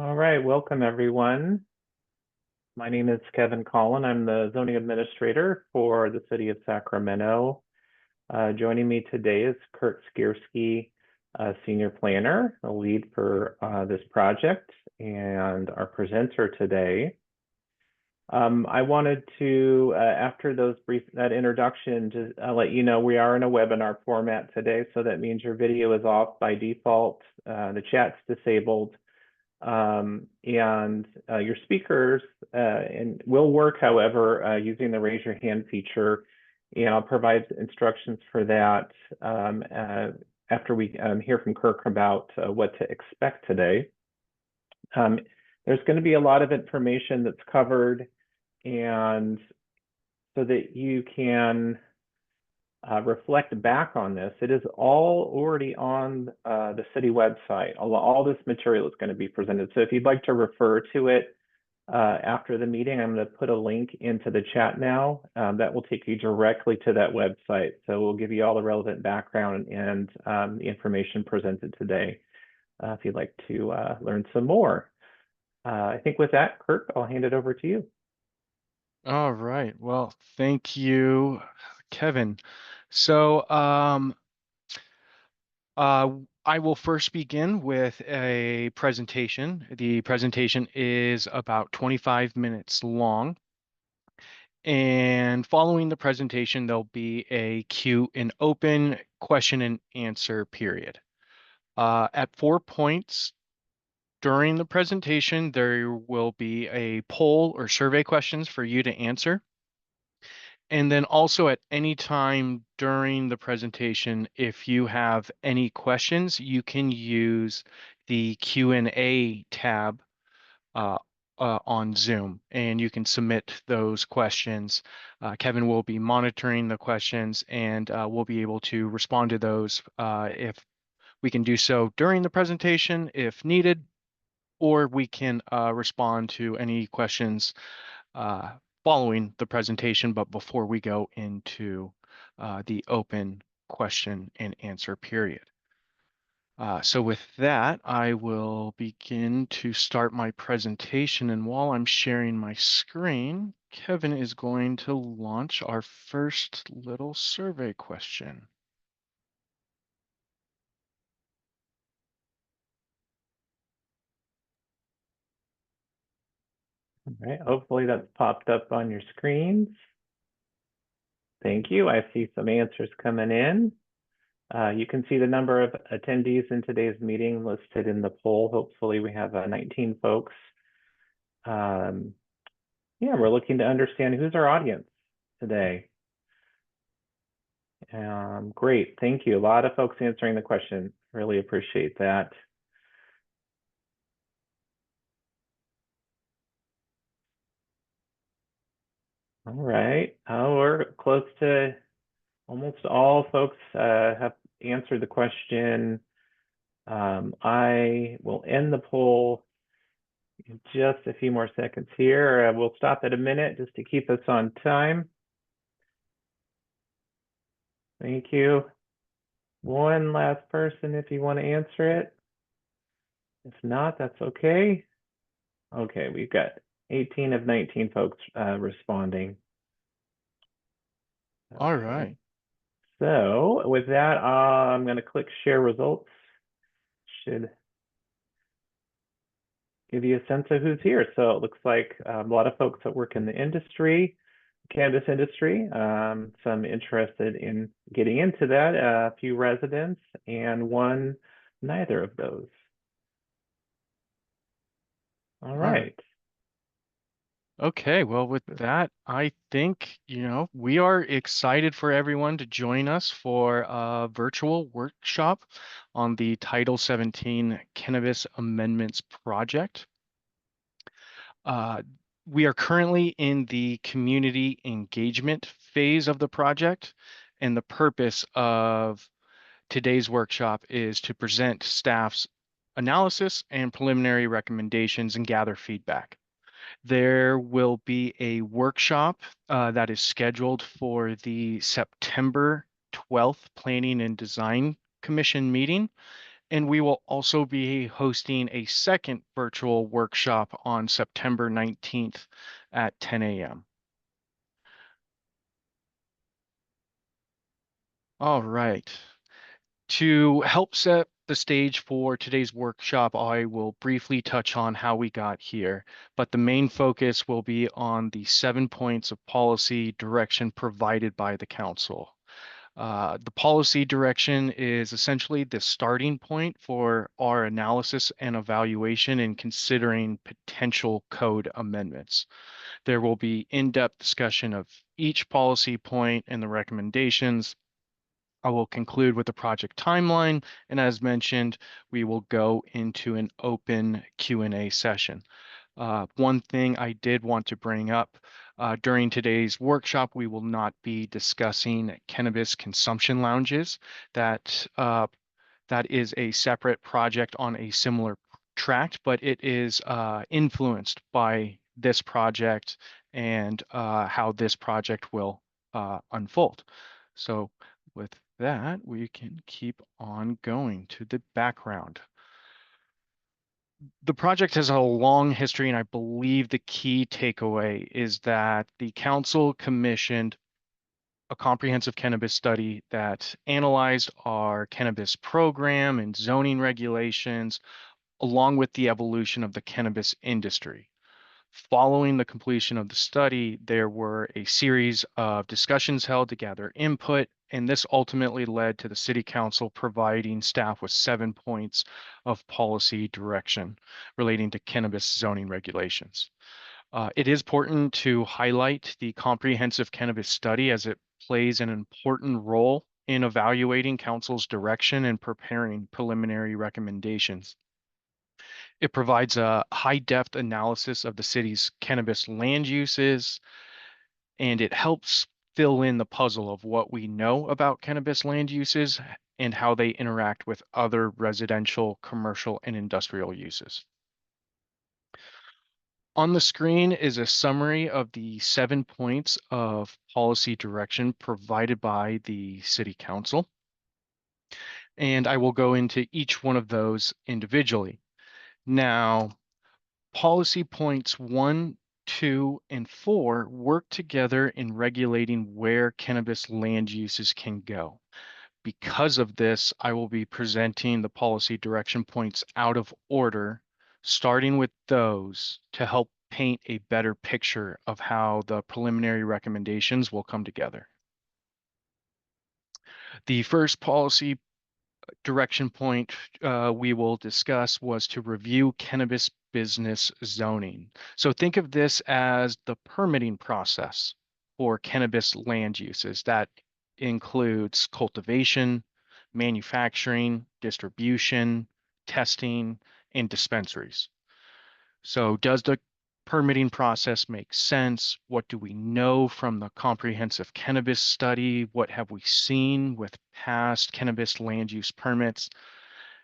All right, welcome everyone. My name is Kevin Collin. I'm the zoning administrator for the city of Sacramento. Joining me today is Kurt Skierski, senior planner, the lead for this project, and our presenter today. I wanted to, after that introduction, just let you know we are in a webinar format today, so that means your video is off by default. The chat's disabled. And your speakers and will work, however, using the raise your hand feature, and I'll provide instructions for that after we hear from Kirk about what to expect today. There's going to be a lot of information that's covered, and so that you can reflect back on this. It is all already on the city website. All this material is going to be presented. So if you'd like to refer to it after the meeting, I'm going to put a link into the chat now that will take you directly to that website. So we'll give you all the relevant background and the information presented today if you'd like to learn some more. I think with that, Kirk, I'll hand it over to you. All right. Well, thank you, Kevin. So, I will first begin with a presentation. The presentation is about 25 minutes long. And following the presentation, there'll be an open question and answer period. At 4 points during the presentation, there will be a poll or survey questions for you to answer. And then also at any time during the presentation, if you have any questions, you can use the Q&A tab on Zoom, and you can submit those questions. Kevin will be monitoring the questions, and we'll be able to respond to those if we can do so during the presentation if needed, or we can respond to any questions following the presentation, but before we go into the open question and answer period. So with that, I will begin to start my presentation. And while I'm sharing my screen, Kevin is going to launch our first little survey question. All right, hopefully that's popped up on your screens. Thank you. I see some answers coming in. You can see the number of attendees in today's meeting listed in the poll. Hopefully we have 19 folks. Yeah, we're looking to understand who's our audience today. Great, thank you. A lot of folks answering the question. Really appreciate that. All right, we're close to almost all folks have answered the question. I will end the poll in just a few more seconds here. We'll stop at a minute just to keep us on time. Thank you. One last person if you want to answer it. If not, that's okay. Okay, we've got 18 of 19 folks responding. Okay. All right. So with that, I'm going to click share results. Should give you a sense of who's here. So it looks like a lot of folks that work in the industry, cannabis industry, some interested in getting into that, a few residents, and one neither of those. All right. Okay, well, with that, I think, we are excited for everyone to join us for a virtual workshop on the Title 17 Cannabis Amendments Project. We are currently in the community engagement phase of the project, and the purpose of today's workshop is to present staff's analysis and preliminary recommendations and gather feedback. There will be a workshop that is scheduled for the September 12th Planning and Design Commission meeting, And we will also be hosting a second virtual workshop on September 19th at 10 a.m. All right. To help set the stage for today's workshop, I will briefly touch on how we got here, but the main focus will be on the 7 points of policy direction provided by the council. The policy direction is essentially the starting point for our analysis and evaluation in considering potential code amendments. There will be in-depth discussion of each policy point and the recommendations. I will conclude with the project timeline, and as mentioned, we will go into an open Q&A session. One thing I did want to bring up during today's workshop, we will not be discussing cannabis consumption lounges. That is a separate project on a similar tract, but it is influenced by this project and how this project will unfold. So with that, we can keep on going to the background. The project has a long history, and I believe the key takeaway is that the council commissioned a comprehensive cannabis study that analyzed our cannabis program and zoning regulations, along with the evolution of the cannabis industry. Following the completion of the study, there were a series of discussions held to gather input, and this ultimately led to the City Council providing staff with 7 points of policy direction relating to cannabis zoning regulations. It is important to highlight the comprehensive cannabis study as it plays an important role in evaluating council's direction and preparing preliminary recommendations. It provides a high-depth analysis of the city's cannabis land uses, and it helps fill in the puzzle of what we know about cannabis land uses and how they interact with other residential, commercial, and industrial uses. On the screen is a summary of the 7 points of policy direction provided by the City Council, and I will go into each one of those individually. Now, policy points 1, 2, and 4 work together in regulating where cannabis land uses can go. Because of this, I will be presenting the policy direction points out of order, starting with those to help paint a better picture of how the preliminary recommendations will come together. The first policy direction point we will discuss was to review cannabis business zoning. So think of this as the permitting process for cannabis land uses. That includes cultivation, manufacturing, distribution, testing, and dispensaries. So does the permitting process make sense? What do we know from the comprehensive cannabis study? What have we seen with past cannabis land use permits?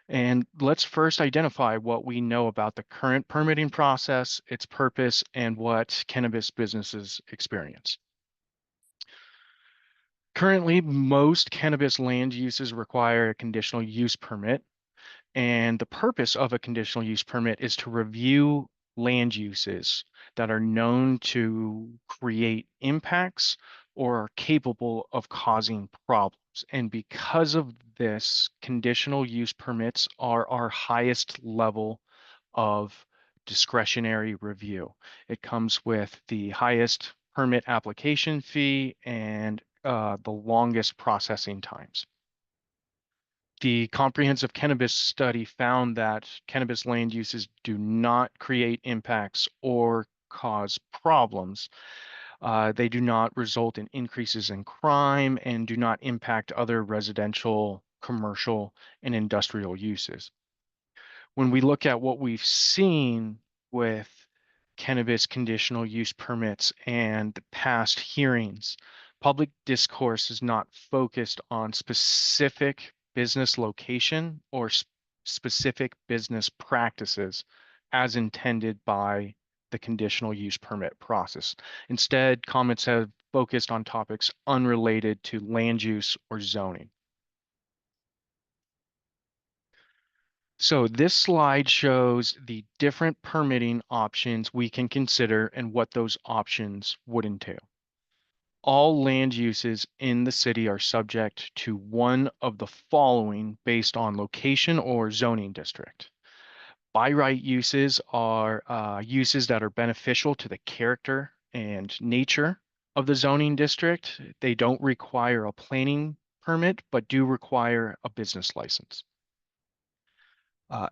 And let's first identify what we know about the current permitting process, its purpose, and what cannabis businesses experience. Currently, most cannabis land uses require a conditional use permit. And the purpose of a conditional use permit is to review land uses that are known to create impacts or are capable of causing problems. And because of this, conditional use permits are our highest level of discretionary review. It comes with the highest permit application fee and the longest processing times. The comprehensive cannabis study found that cannabis land uses do not create impacts or cause problems. They do not result in increases in crime and do not impact other residential, commercial, and industrial uses. When we look at what we've seen with cannabis conditional use permits and the past hearings, public discourse is not focused on specific business location or specific business practices as intended by the conditional use permit process. Instead, comments have focused on topics unrelated to land use or zoning. So this slide shows the different permitting options we can consider and what those options would entail. All land uses in the city are subject to one of the following based on location or zoning district. By right uses are uses that are beneficial to the character and nature of the zoning district. They don't require a planning permit, but do require a business license.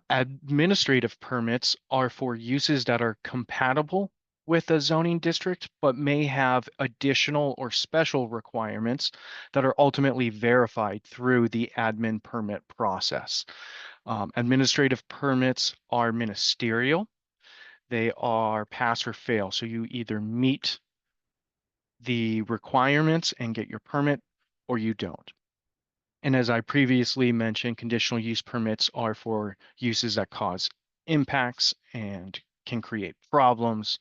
Administrative permits are for uses that are compatible with a zoning district, but may have additional or special requirements that are ultimately verified through the admin permit process. Administrative permits are ministerial. They are pass or fail. So you either meet the requirements and get your permit or you don't. And as I previously mentioned, conditional use permits are for uses that cause impacts and can create problems.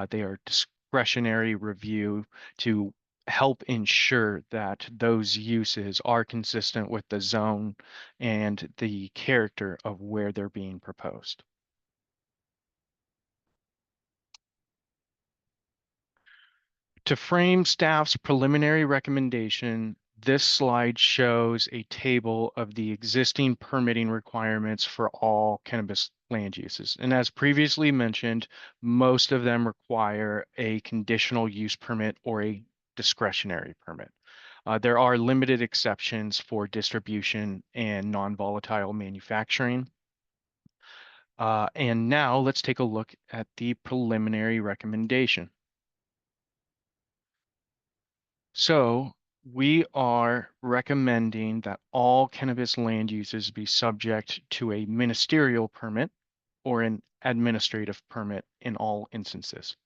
They are discretionary review to help ensure that those uses are consistent with the zone and the character of where they're being proposed. To frame staff's preliminary recommendation, this slide shows a table of the existing permitting requirements for all cannabis land uses. And as previously mentioned, most of them require a conditional use permit or a discretionary permit. There are limited exceptions for distribution and non-volatile manufacturing. And now let's take a look at the preliminary recommendation. So we are recommending that all cannabis land uses be subject to a ministerial permit or an administrative permit in all instances.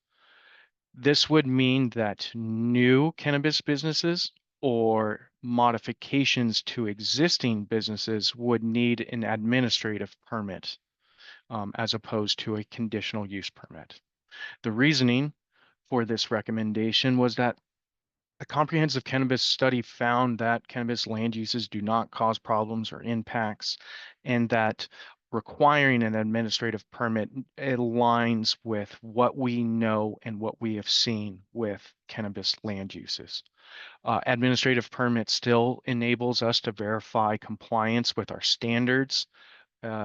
This would mean that new cannabis businesses or modifications to existing businesses would need an administrative permit as opposed to a conditional use permit. The reasoning for this recommendation was that a comprehensive cannabis study found that cannabis land uses do not cause problems or impacts, and that requiring an administrative permit aligns with what we know and what we have seen with cannabis land uses. Administrative permit still enables us to verify compliance with our standards.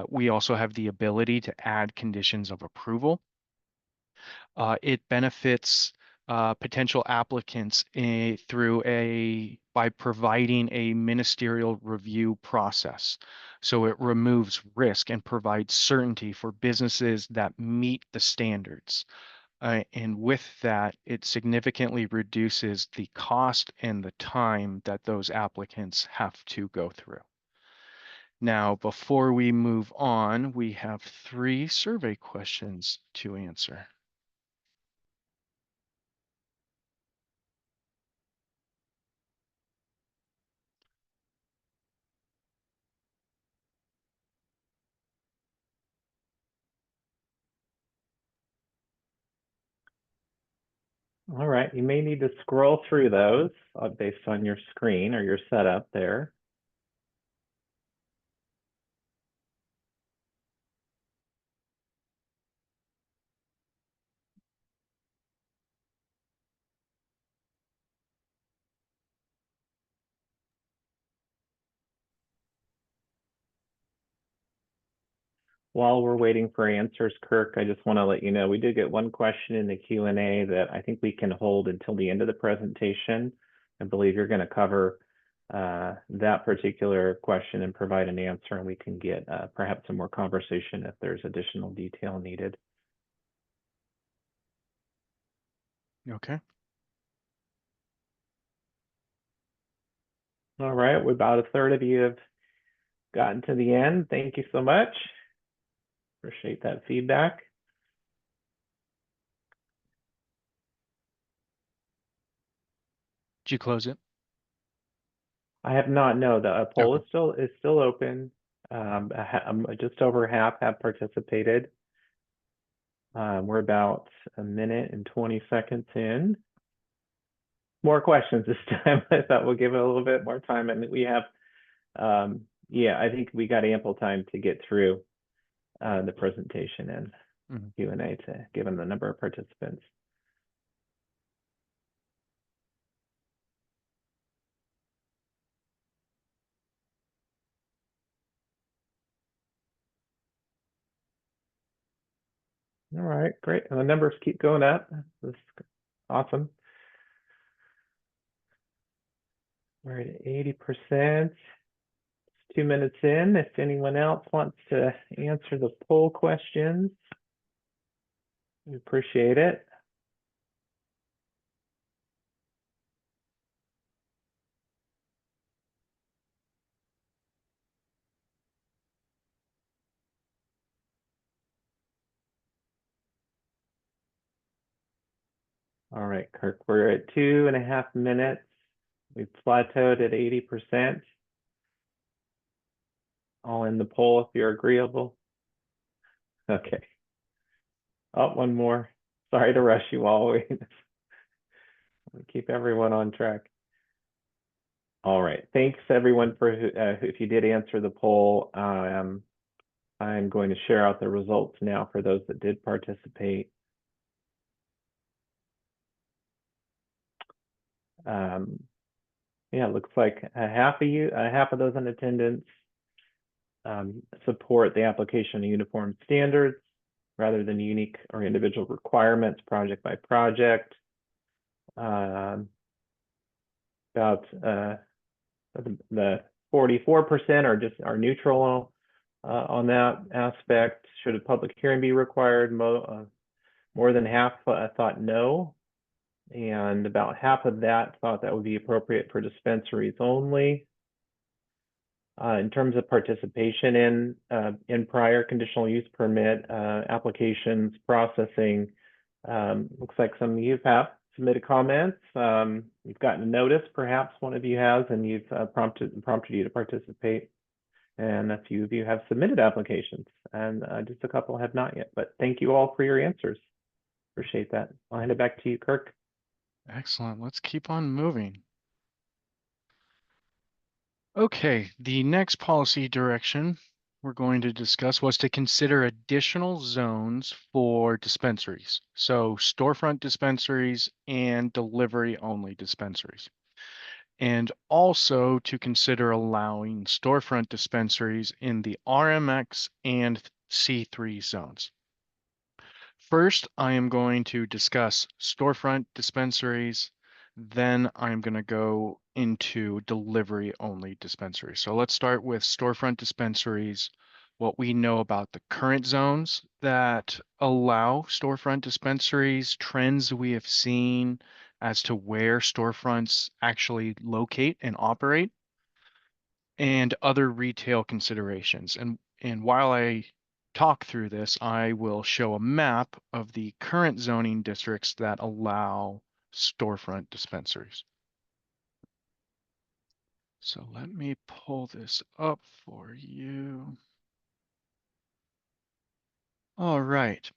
We also have the ability to add conditions of approval. It benefits potential applicants by providing a ministerial review process. So it removes risk and provides certainty for businesses that meet the standards. And with that, it significantly reduces the cost and the time that those applicants have to go through. Now, before we move on, we have 3 survey questions to answer. All right, you may need to scroll through those based on your screen or your setup there. While we're waiting for answers, Kirk, I just want to let you know we did get one question in the Q&A that I think we can hold until the end of the presentation. I believe you're going to cover that particular question and provide an answer, and we can get perhaps some more conversation if there's additional detail needed. Okay. All right, about a third of you have gotten to the end. Thank you so much. Appreciate that feedback. Did you close it? I have not. No, the poll Okay. is still open. Just over half have participated. We're about a minute and 20 seconds in. More questions this time. I thought we'll give it a little bit more time, and we have, yeah, I think we got ample time to get through the presentation and Q&A to given the number of participants. All right, great. And the numbers keep going up. This is awesome. We're at 80%. 2 minutes in. If anyone else wants to answer the poll questions, we appreciate it. All right, Kirk, we're at 2.5 minutes. We've plateaued at 80%. All in the poll if you're agreeable. Okay. Oh, one more. Sorry to rush you all. We keep everyone on track. All right. Thanks everyone for if you did answer the poll. I'm going to share out the results now for those that did participate. Yeah, it looks like half of those in attendance support the application of uniform standards rather than unique or individual requirements project by project. About the 44% are neutral on that aspect. Should a public hearing be required? More than half thought no, and about half of that thought that would be appropriate for dispensaries only. In terms of participation in prior conditional use permit applications processing, looks like some of you have submitted comments. You've gotten a notice, perhaps one of you has, and you've prompted you to participate. And a few of you have submitted applications, and just a couple have not yet. But thank you all for your answers. Appreciate that. I'll hand it back to you, Kirk. Excellent. Let's keep on moving. Okay, the next policy direction we're going to discuss was to consider additional zones for dispensaries. So storefront dispensaries and delivery only dispensaries. And also to consider allowing storefront dispensaries in the RMX and C3 zones. First, I am going to discuss storefront dispensaries. Then I'm going to go into delivery only dispensaries. So let's start with storefront dispensaries, what we know about the current zones that allow storefront dispensaries, trends we have seen as to where storefronts actually locate and operate, and other retail considerations. And while I talk through this, I will show a map of the current zoning districts that allow storefront dispensaries. So let me pull this up for you. All right.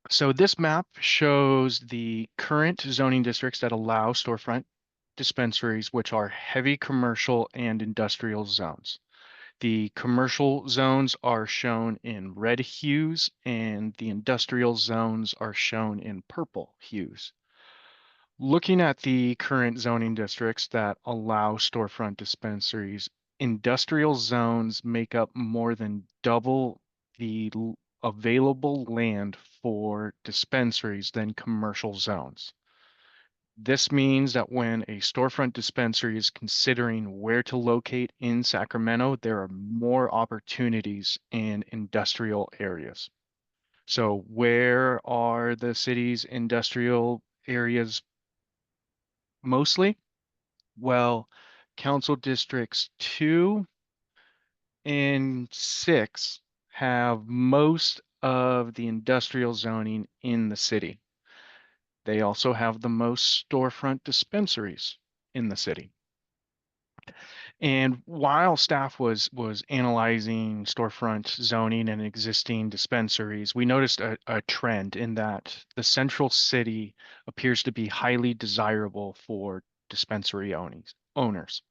So this map shows the current zoning districts that allow storefront dispensaries, which are heavy commercial and industrial zones. The commercial zones are shown in red hues and the industrial zones are shown in purple hues. Looking at the current zoning districts that allow storefront dispensaries, industrial zones make up more than double the available land for dispensaries than commercial zones. This means that when a storefront dispensary is considering where to locate in Sacramento, there are more opportunities in industrial areas. So where are the city's industrial areas mostly? Well, council districts 2 and 6 have most of the industrial zoning in the city. They also have the most storefront dispensaries in the city. And while staff was analyzing storefront zoning and existing dispensaries, we noticed a trend in that the central city appears to be highly desirable for dispensary owners.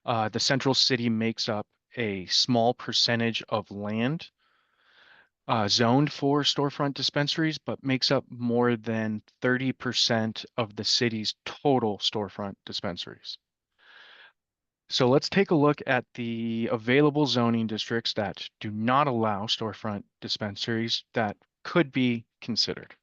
The central city makes up a small percentage of land zoned for storefront dispensaries, but makes up more than 30% of the city's total storefront dispensaries. So let's take a look at the available zoning districts that do not allow storefront dispensaries that could be considered.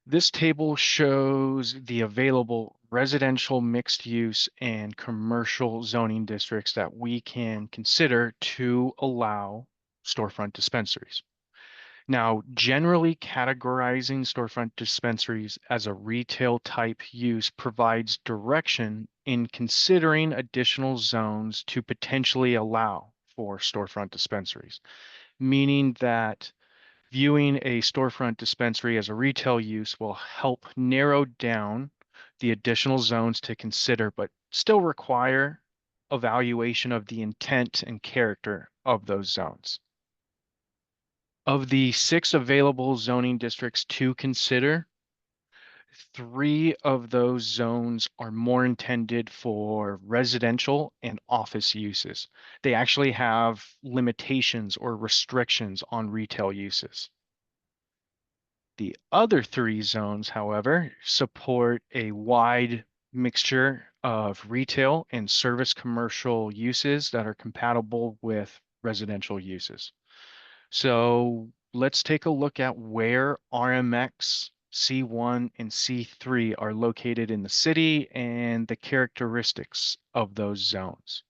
This table shows the available residential mixed use and commercial zoning districts that we can consider to allow storefront dispensaries. Now, generally categorizing storefront dispensaries as a retail type use provides direction in considering additional zones to potentially allow for storefront dispensaries, meaning that viewing a storefront dispensary as a retail use will help narrow down the additional zones to consider, but still require evaluation of the intent and character of those zones. Of the 6 available zoning districts to consider, 3 of those zones are more intended for residential and office uses. They actually have limitations or restrictions on retail uses. The other 3 zones, however, support a wide mixture of retail and service commercial uses that are compatible with residential uses. So let's take a look at where RMX, C1, and C3 are located in the city and the characteristics of those zones.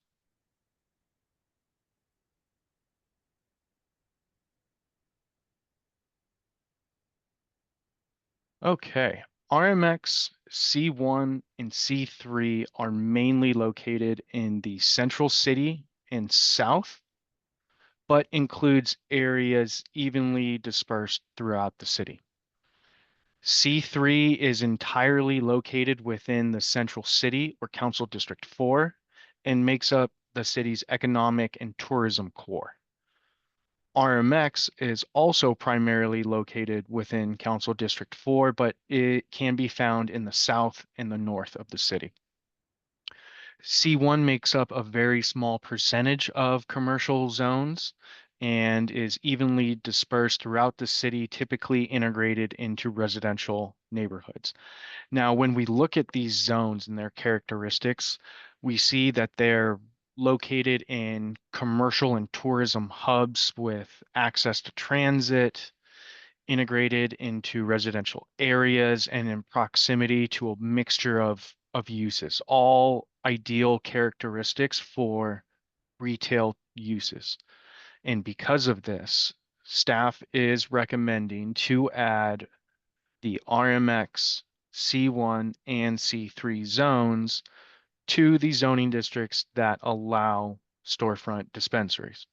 Okay, RMX, C1, and C3 are mainly located in the central city and south, but includes areas evenly dispersed throughout the city. C3 is entirely located within the central city or Council District 4 and makes up the city's economic and tourism core. RMX is also primarily located within Council District 4, but it can be found in the south and the north of the city. C1 makes up a very small percentage of commercial zones and is evenly dispersed throughout the city, typically integrated into residential neighborhoods. Now, when we look at these zones and their characteristics, we see that they're located in commercial and tourism hubs with access to transit, integrated into residential areas, and in proximity to a mixture of uses, all ideal characteristics for retail uses. And because of this, staff is recommending to add the RMX, C1, and C3 zones to the zoning districts that allow storefront dispensaries.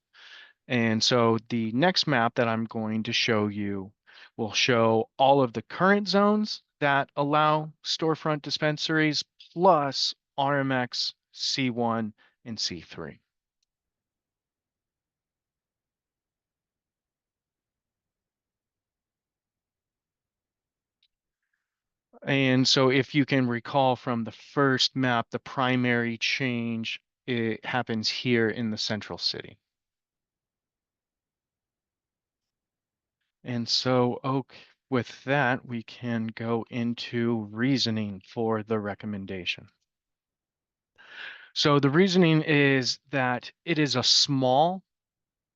And so the next map that I'm going to show you will show all of the current zones that allow storefront dispensaries plus RMX, C1, and C3. And so if you can recall from the first map, the primary change, it happens here in the central city. And so, okay, with that, we can go into reasoning for the recommendation. So the reasoning is that it is a small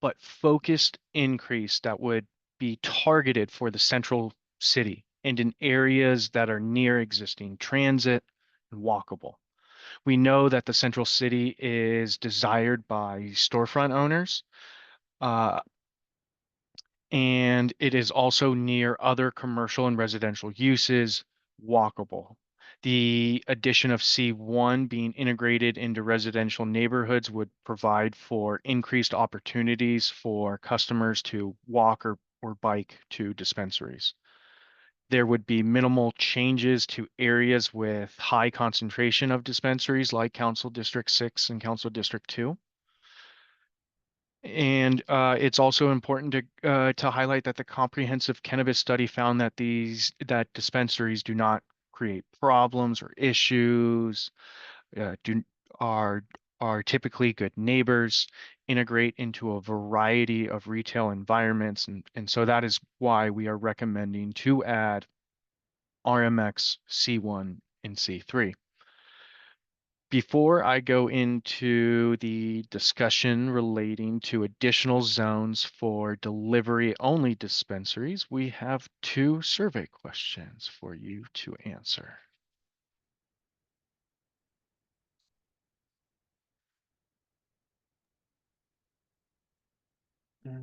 but focused increase that would be targeted for the central city and in areas that are near existing transit and walkable. We know that the central city is desired by storefront owners, uh, and it is also near other commercial and residential uses, walkable. The addition of C1 being integrated into residential neighborhoods would provide for increased opportunities for customers to walk or bike to dispensaries. There would be minimal changes to areas with high concentration of dispensaries like Council District 6 and Council District 2. And it's also important to highlight that the comprehensive cannabis study found that that dispensaries do not create problems or issues, are typically good neighbors, integrate into a variety of retail environments, and so that is why we are recommending to add RMX C1 and C3. Before I go into the discussion relating to additional zones for delivery-only dispensaries, we have two survey questions for you to answer.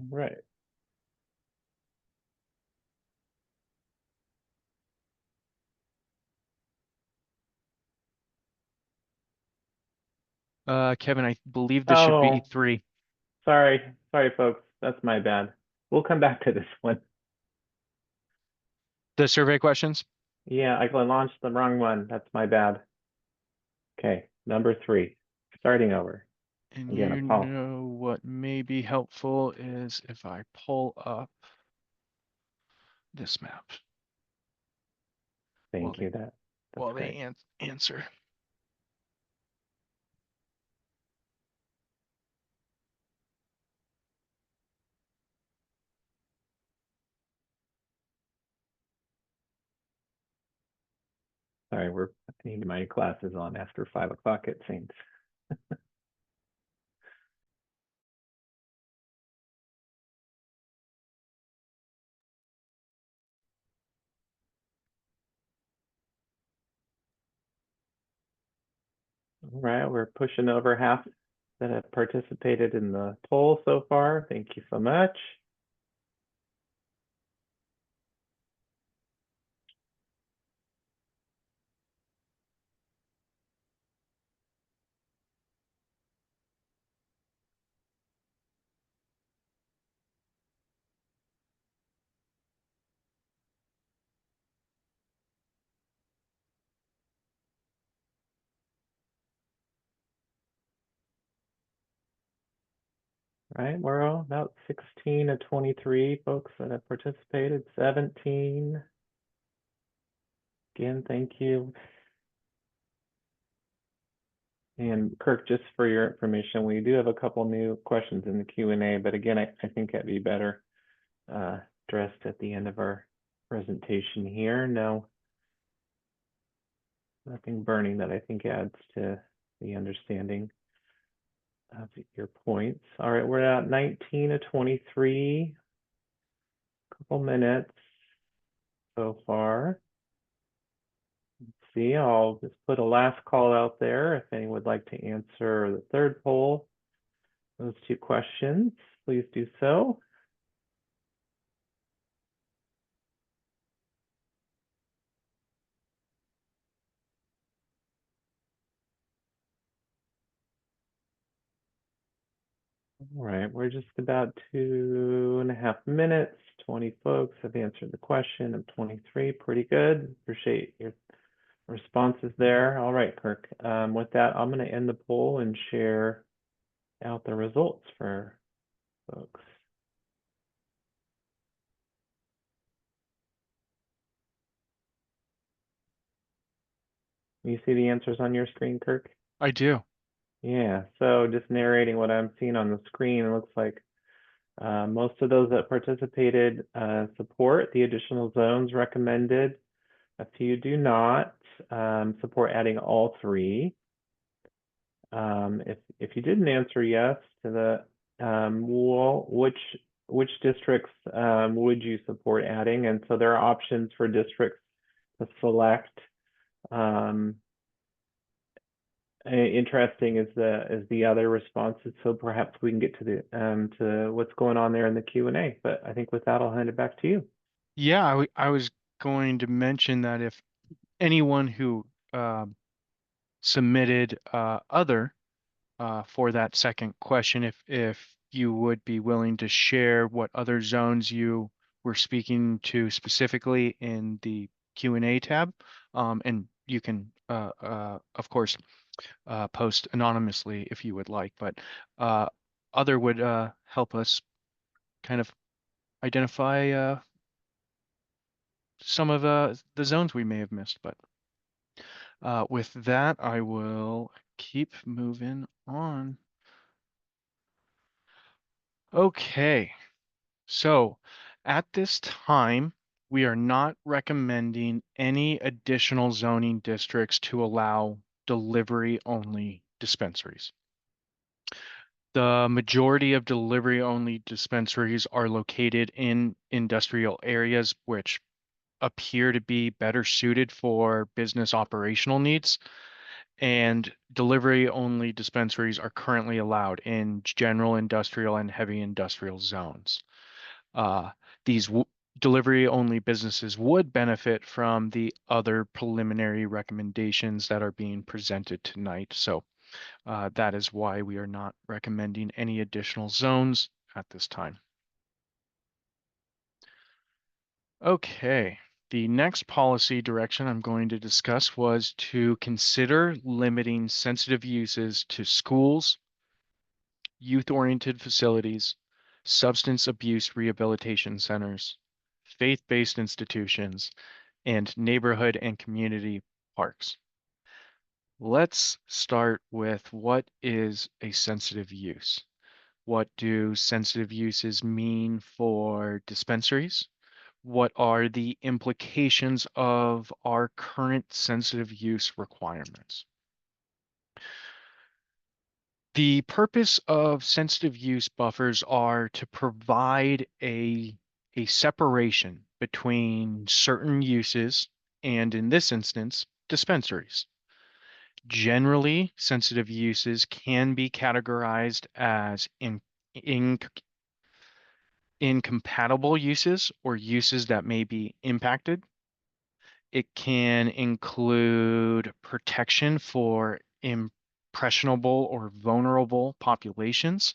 Right. Kevin, I believe this should be Oh, three. sorry, folks. That's my bad. We'll come back to this one. The survey questions? Yeah, I launched the wrong one. That's my bad. Okay, number three. Starting over. And Again, you know what may be helpful is if I pull up this map while thank you. That's great. they answer. Sorry, I need my classes on after 5 o'clock, it seems. All right, we're pushing over half that have participated in the poll so far. Thank you so much. Right, we're all about 16 to 23 folks that have participated, 17. Again, thank you. And Kirk, just for your information, we do have a couple new questions in the Q&A, but again, I think that'd be better addressed at the end of our presentation here. No, nothing burning that I think adds to the understanding of your points. All right, we're at 19 to 23, couple minutes so far. Let's see, I'll just put a last call out there. If anyone would like to answer the third poll, those two questions, please do so. All right, we're just about 2.5 minutes. 20 folks have answered the question of 23. Pretty good. Appreciate your responses there. All right, Kirk. With that, I'm going to end the poll and share out the results for folks. You see the answers on your screen, Kirk? I do. Yeah, so just narrating what I'm seeing on the screen, it looks like most of those that participated support the additional zones recommended. A few do not support adding all three. If you didn't answer yes to the well, which districts would you support adding? And so there are options for districts to select. Interesting is the other responses. So perhaps we can get to the to what's going on there in the Q&A. But I think with that, I'll hand it back to you. Yeah, I was going to mention that if anyone who submitted other for that second question, if you would be willing to share what other zones you were speaking to specifically in the Q&A tab, and you can of course post anonymously if you would like, but other would help us kind of identify some of the zones we may have missed. But with that, I will keep moving on. Okay, so at this time, we are not recommending any additional zoning districts to allow delivery-only dispensaries. The majority of delivery-only dispensaries are located in industrial areas, which appear to be better suited for business operational needs. And delivery-only dispensaries are currently allowed in general industrial and heavy industrial zones. Uh, these delivery-only businesses would benefit from the other preliminary recommendations that are being presented tonight. So that is why we are not recommending any additional zones at this time. Okay, the next policy direction I'm going to discuss was to consider limiting sensitive uses to schools, youth-oriented facilities, substance abuse rehabilitation centers, faith-based institutions, and neighborhood and community parks. Let's start with what is a sensitive use? What do sensitive uses mean for dispensaries? What are the implications of our current sensitive use requirements? The purpose of sensitive use buffers are to provide a separation between certain uses and, in this instance, dispensaries. Generally, sensitive uses can be categorized as in, incompatible uses or uses that may be impacted. It can include protection for impressionable or vulnerable populations,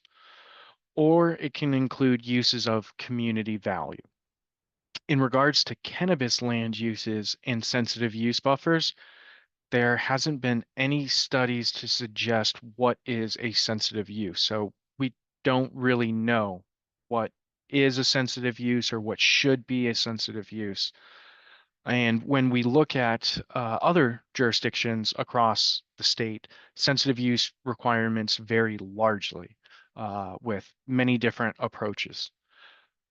or it can include uses of community value. In regards to cannabis land uses and sensitive use buffers, there hasn't been any studies to suggest what is a sensitive use. So we don't really know what is a sensitive use or what should be a sensitive use. And when we look at other jurisdictions across the state, sensitive use requirements vary largely with many different approaches.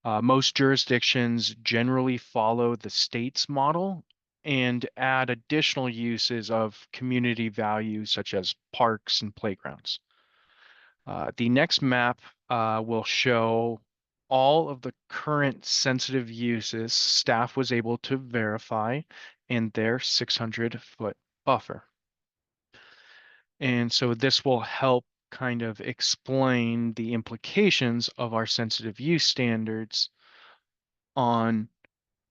Most jurisdictions generally follow the state's model and add additional uses of community value, such as parks and playgrounds. The next map will show all of the current sensitive uses staff was able to verify in their 600-foot buffer. And so this will help kind of explain the implications of our sensitive use standards on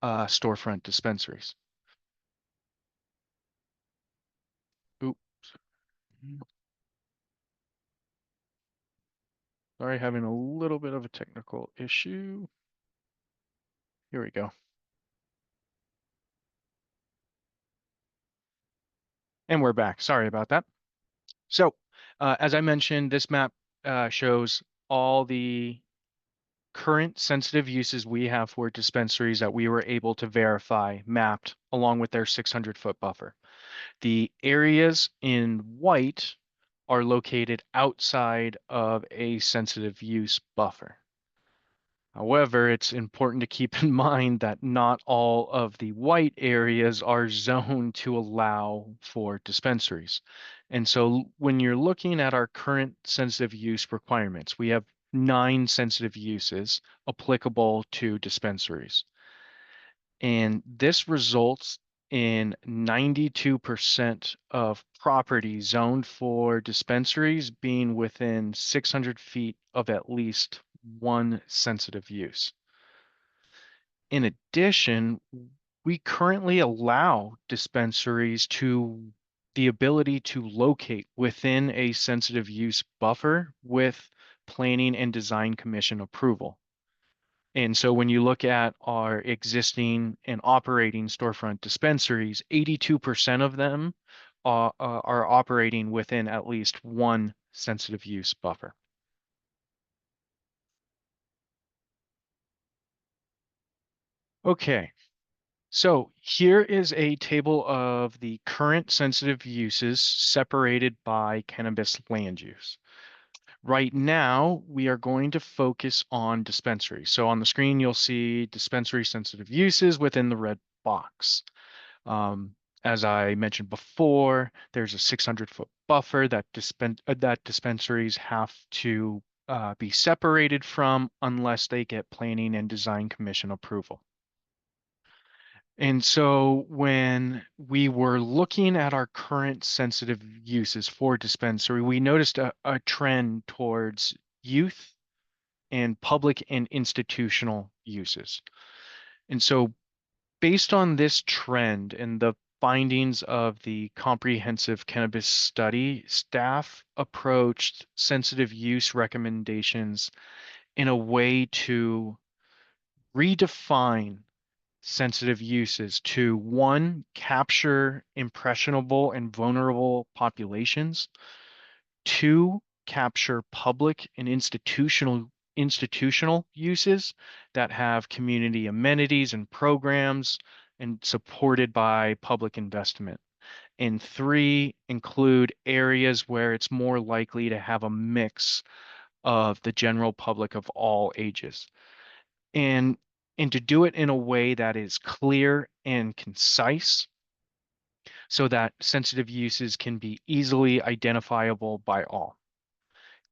storefront dispensaries. Oops. Sorry, having a little bit of a technical issue. Here we go. And we're back. Sorry about that. So, as I mentioned, this map shows all the current sensitive uses we have for dispensaries that we were able to verify mapped along with their 600-foot buffer. The areas in white are located outside of a sensitive use buffer. However, it's important to keep in mind that not all of the white areas are zoned to allow for dispensaries. And so when you're looking at our current sensitive use requirements, we have 9 sensitive uses applicable to dispensaries. And this results in 92% of property zoned for dispensaries being within 600 feet of at least one sensitive use. In addition, we currently allow dispensaries to the ability to locate within a sensitive use buffer with Planning and Design Commission approval. And so when you look at our existing and operating storefront dispensaries, 82% of them are operating within at least one sensitive use buffer. Okay, So here is a table of the current sensitive uses separated by cannabis land use. Right now, we are going to focus on dispensaries. So on the screen, you'll see dispensary sensitive uses within the red box. Um, as I mentioned before, there's a 600-foot buffer that dispensaries have to be separated from unless they get planning and design commission approval. And so when we were looking at our current sensitive uses for dispensary, we noticed a trend towards youth and public and institutional uses. And so based on this trend and the findings of the comprehensive cannabis study, staff approached sensitive use recommendations in a way to redefine sensitive uses to one, capture impressionable and vulnerable populations, two, capture public and institutional uses that have community amenities and programs and supported by public investment. And three, include areas where it's more likely to have a mix of the general public of all ages. And and to do it in a way that is clear and concise so that sensitive uses can be easily identifiable by all.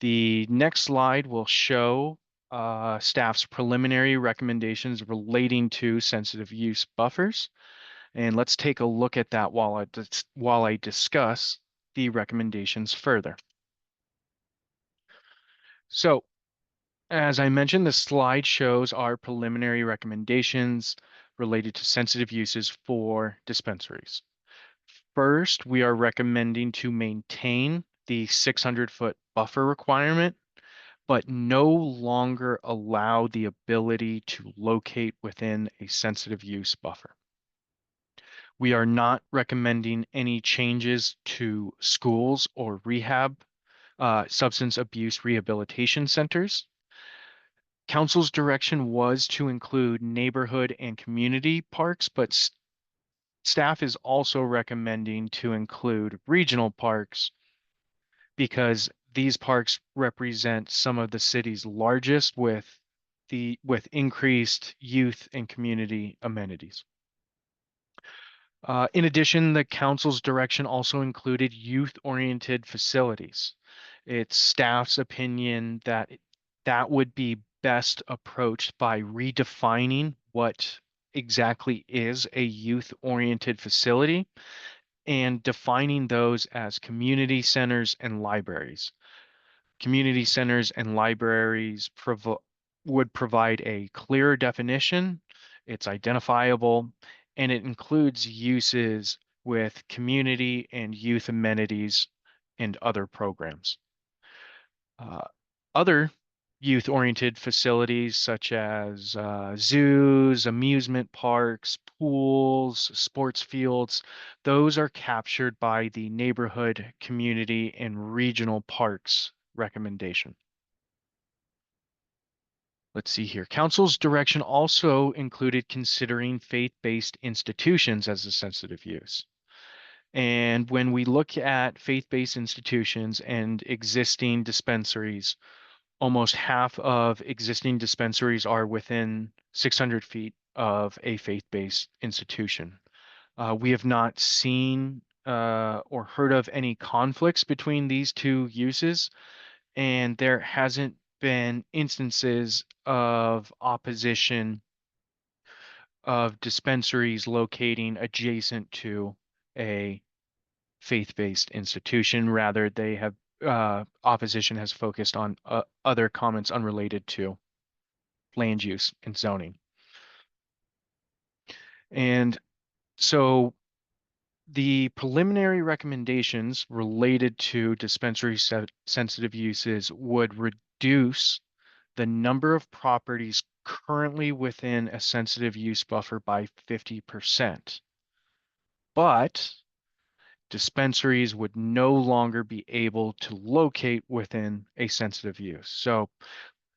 The next slide will show staff's preliminary recommendations relating to sensitive use buffers. And let's take a look at that while I discuss the recommendations further. So, as I mentioned, the slide shows our preliminary recommendations related to sensitive uses for dispensaries. First, we are recommending to maintain the 600-foot buffer requirement, but no longer allow the ability to locate within a sensitive use buffer. We are not recommending any changes to schools or substance abuse rehabilitation centers. Council's direction was to include neighborhood and community parks, but staff is also recommending to include regional parks because these parks represent some of the city's largest with increased youth and community amenities. In addition, the council's direction also included youth-oriented facilities. It's staff's opinion that that would be best approached by redefining what exactly is a youth-oriented facility and defining those as community centers and libraries. Community centers and libraries would provide a clearer definition, it's identifiable, and it includes uses with community and youth amenities and other programs. Other youth-oriented facilities such as zoos, amusement parks, pools, sports fields, those are captured by the neighborhood, community, and regional parks recommendation. Let's see here. Council's direction also included considering faith-based institutions as a sensitive use. And when we look at faith-based institutions and existing dispensaries, almost half of existing dispensaries are within 600 feet of a faith-based institution. We have not seen or heard of any conflicts between these two uses, and there hasn't been instances of opposition of dispensaries locating adjacent to a faith-based institution. Rather, they have opposition has focused on other comments unrelated to land use and zoning. And so the preliminary recommendations related to dispensary sensitive uses would reduce the number of properties currently within a sensitive use buffer by 50%. But dispensaries would no longer be able to locate within a sensitive use. So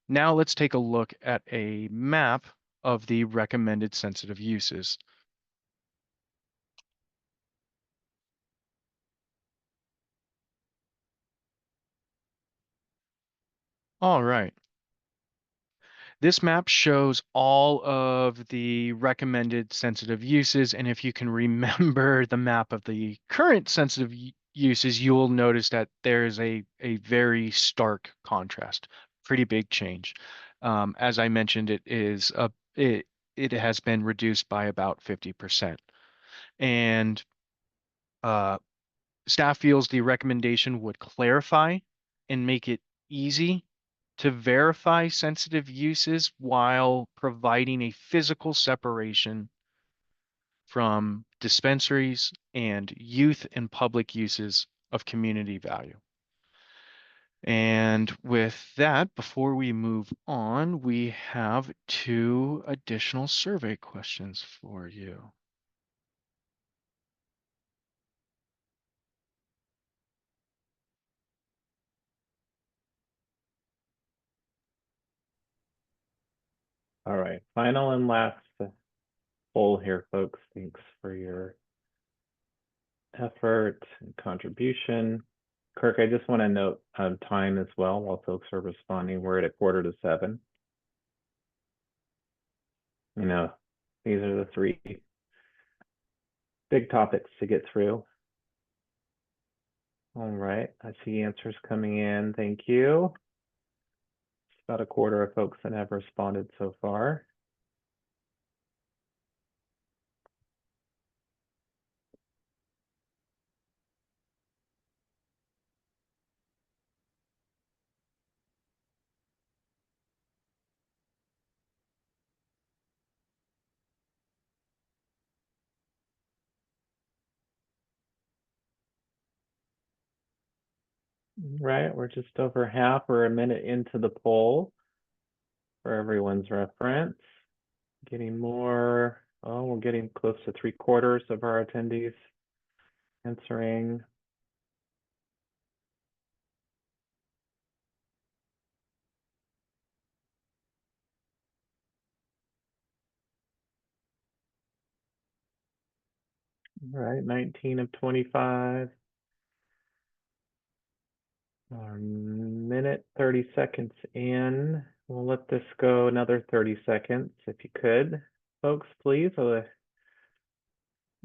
now let's take a look at a map of the recommended sensitive uses. All right. This map shows all of the recommended sensitive uses, and if you can remember the map of the current sensitive uses, you will notice that there is a very stark contrast, pretty big change. As I mentioned, it has been reduced by about 50%. And uh, staff feels the recommendation would clarify and make it easy to verify sensitive uses while providing a physical separation from dispensaries and youth and public uses of community value. And with that, before we move on, we have two additional survey questions for you. All right, final and last poll here, folks. Thanks for your effort and contribution. Kirk, I just want to note time as well while folks are responding. We're at 6:45. You know, these are the three big topics to get through. All right, I see answers coming in. Thank you. It's about a quarter of folks that have responded so far. Right, we're just over half. We're a minute into the poll for everyone's reference. Getting more, oh, we're getting close to 3/4 of our attendees answering. All right, 19 of 25. A minute, 30 seconds in. We'll let this go another 30 seconds if you could. Folks, please.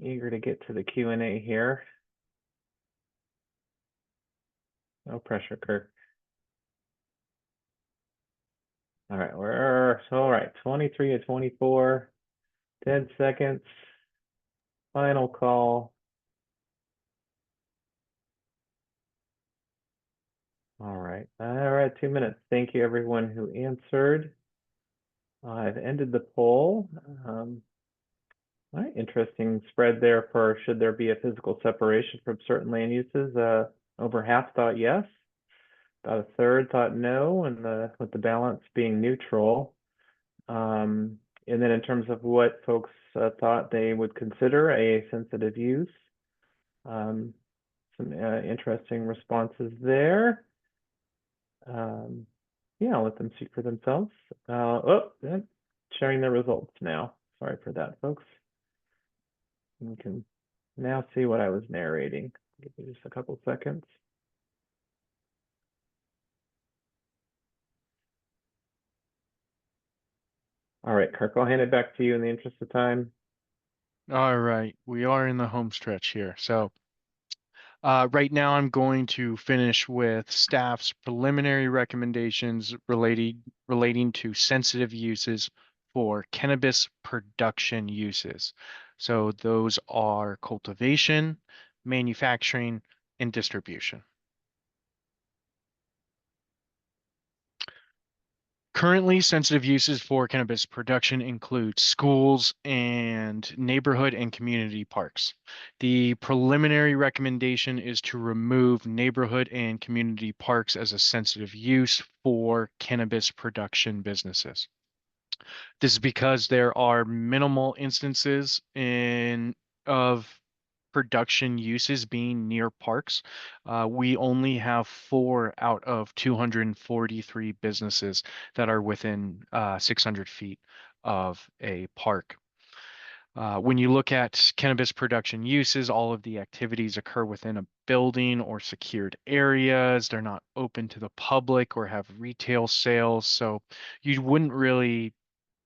Eager to get to the Q&A here. No pressure, Kirk. All right, all right, 23 to 24, 10 seconds. Final call. All right, 2 minutes. Thank you everyone who answered. I've ended the poll. All right, interesting spread there for should there be a physical separation from certain land uses. Over half thought yes, about a third thought no, and with the balance being neutral. And then in terms of what folks thought they would consider a sensitive use, some interesting responses there. Yeah, I'll let them speak for themselves. Sharing the results now. Sorry for that, folks. You can now see what I was narrating. Give me just a couple seconds. All right, Kirk, I'll hand it back to you in the interest of time. All right, we are in the home stretch here. So right now I'm going to finish with staff's preliminary recommendations relating to sensitive uses for cannabis production uses. So those are cultivation, manufacturing, and distribution. Currently, sensitive uses for cannabis production include schools and neighborhood and community parks. The preliminary recommendation is to remove neighborhood and community parks as a sensitive use for cannabis production businesses. This is because there are minimal instances of production uses being near parks. We only have 4 out of 243 businesses that are within 600 feet of a park. When you look at cannabis production uses, all of the activities occur within a building or secured areas. They're not open to the public or have retail sales. So you wouldn't really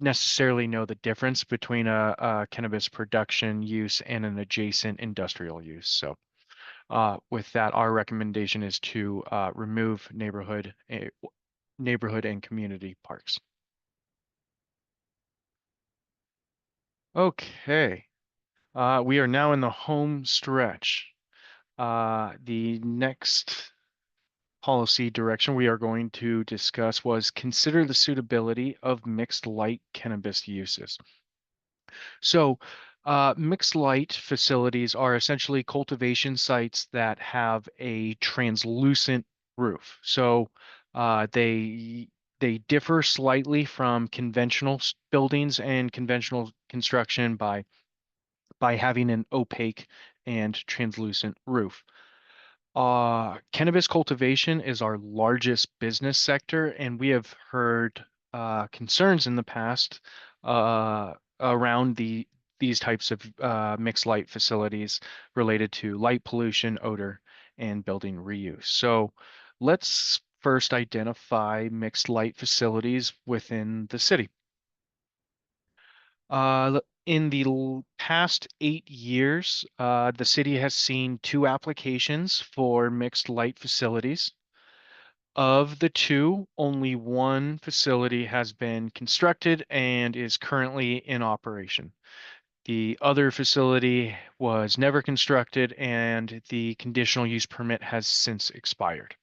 necessarily know the difference between a cannabis production use and an adjacent industrial use. So with that, our recommendation is to remove neighborhood and community parks. Okay. We are now in the home stretch. The next policy direction we are going to discuss was consider the suitability of mixed light cannabis uses. So, mixed light facilities are essentially cultivation sites that have a translucent roof. So, they differ slightly from conventional buildings and conventional construction by having an opaque and translucent roof. Cannabis cultivation is our largest business sector, and we have heard concerns in the past around these types of mixed light facilities related to light pollution, odor, and building reuse. So let's first identify mixed light facilities within the city. In the past 8 years, the city has seen two applications for mixed light facilities. Of the two, only one facility has been constructed and is currently in operation. The other facility was never constructed and the conditional use permit has since expired.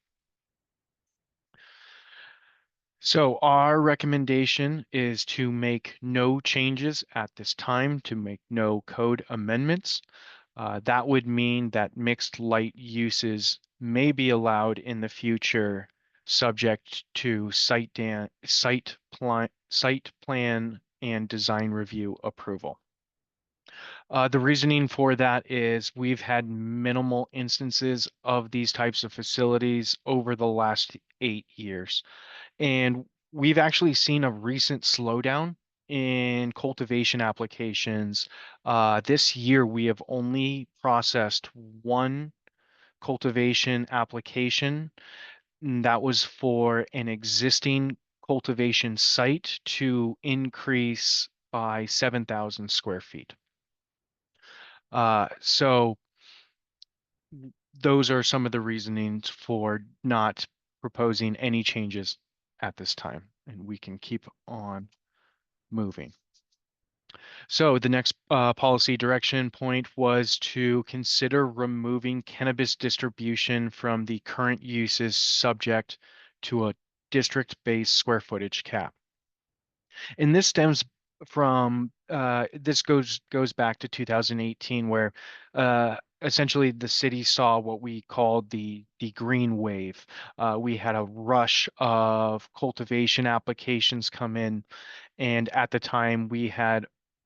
So our recommendation is to make no changes at this time, to make no code amendments. That would mean that mixed light uses may be allowed in the future, subject to site plan and design review approval. The reasoning for that is we've had minimal instances of these types of facilities over the last 8 years. And we've actually seen a recent slowdown in cultivation applications. This year, we have only processed one cultivation application, and that was for an existing cultivation site to increase by 7,000 square feet. So those are some of the reasonings for not proposing any changes at this time, and we can keep on moving. So the next policy direction point was to consider removing cannabis distribution from the current uses subject to a district-based square footage cap. And this stems from this goes back to 2018, where essentially the city saw what we called the green wave. We had a rush of cultivation applications come in, and at the time we had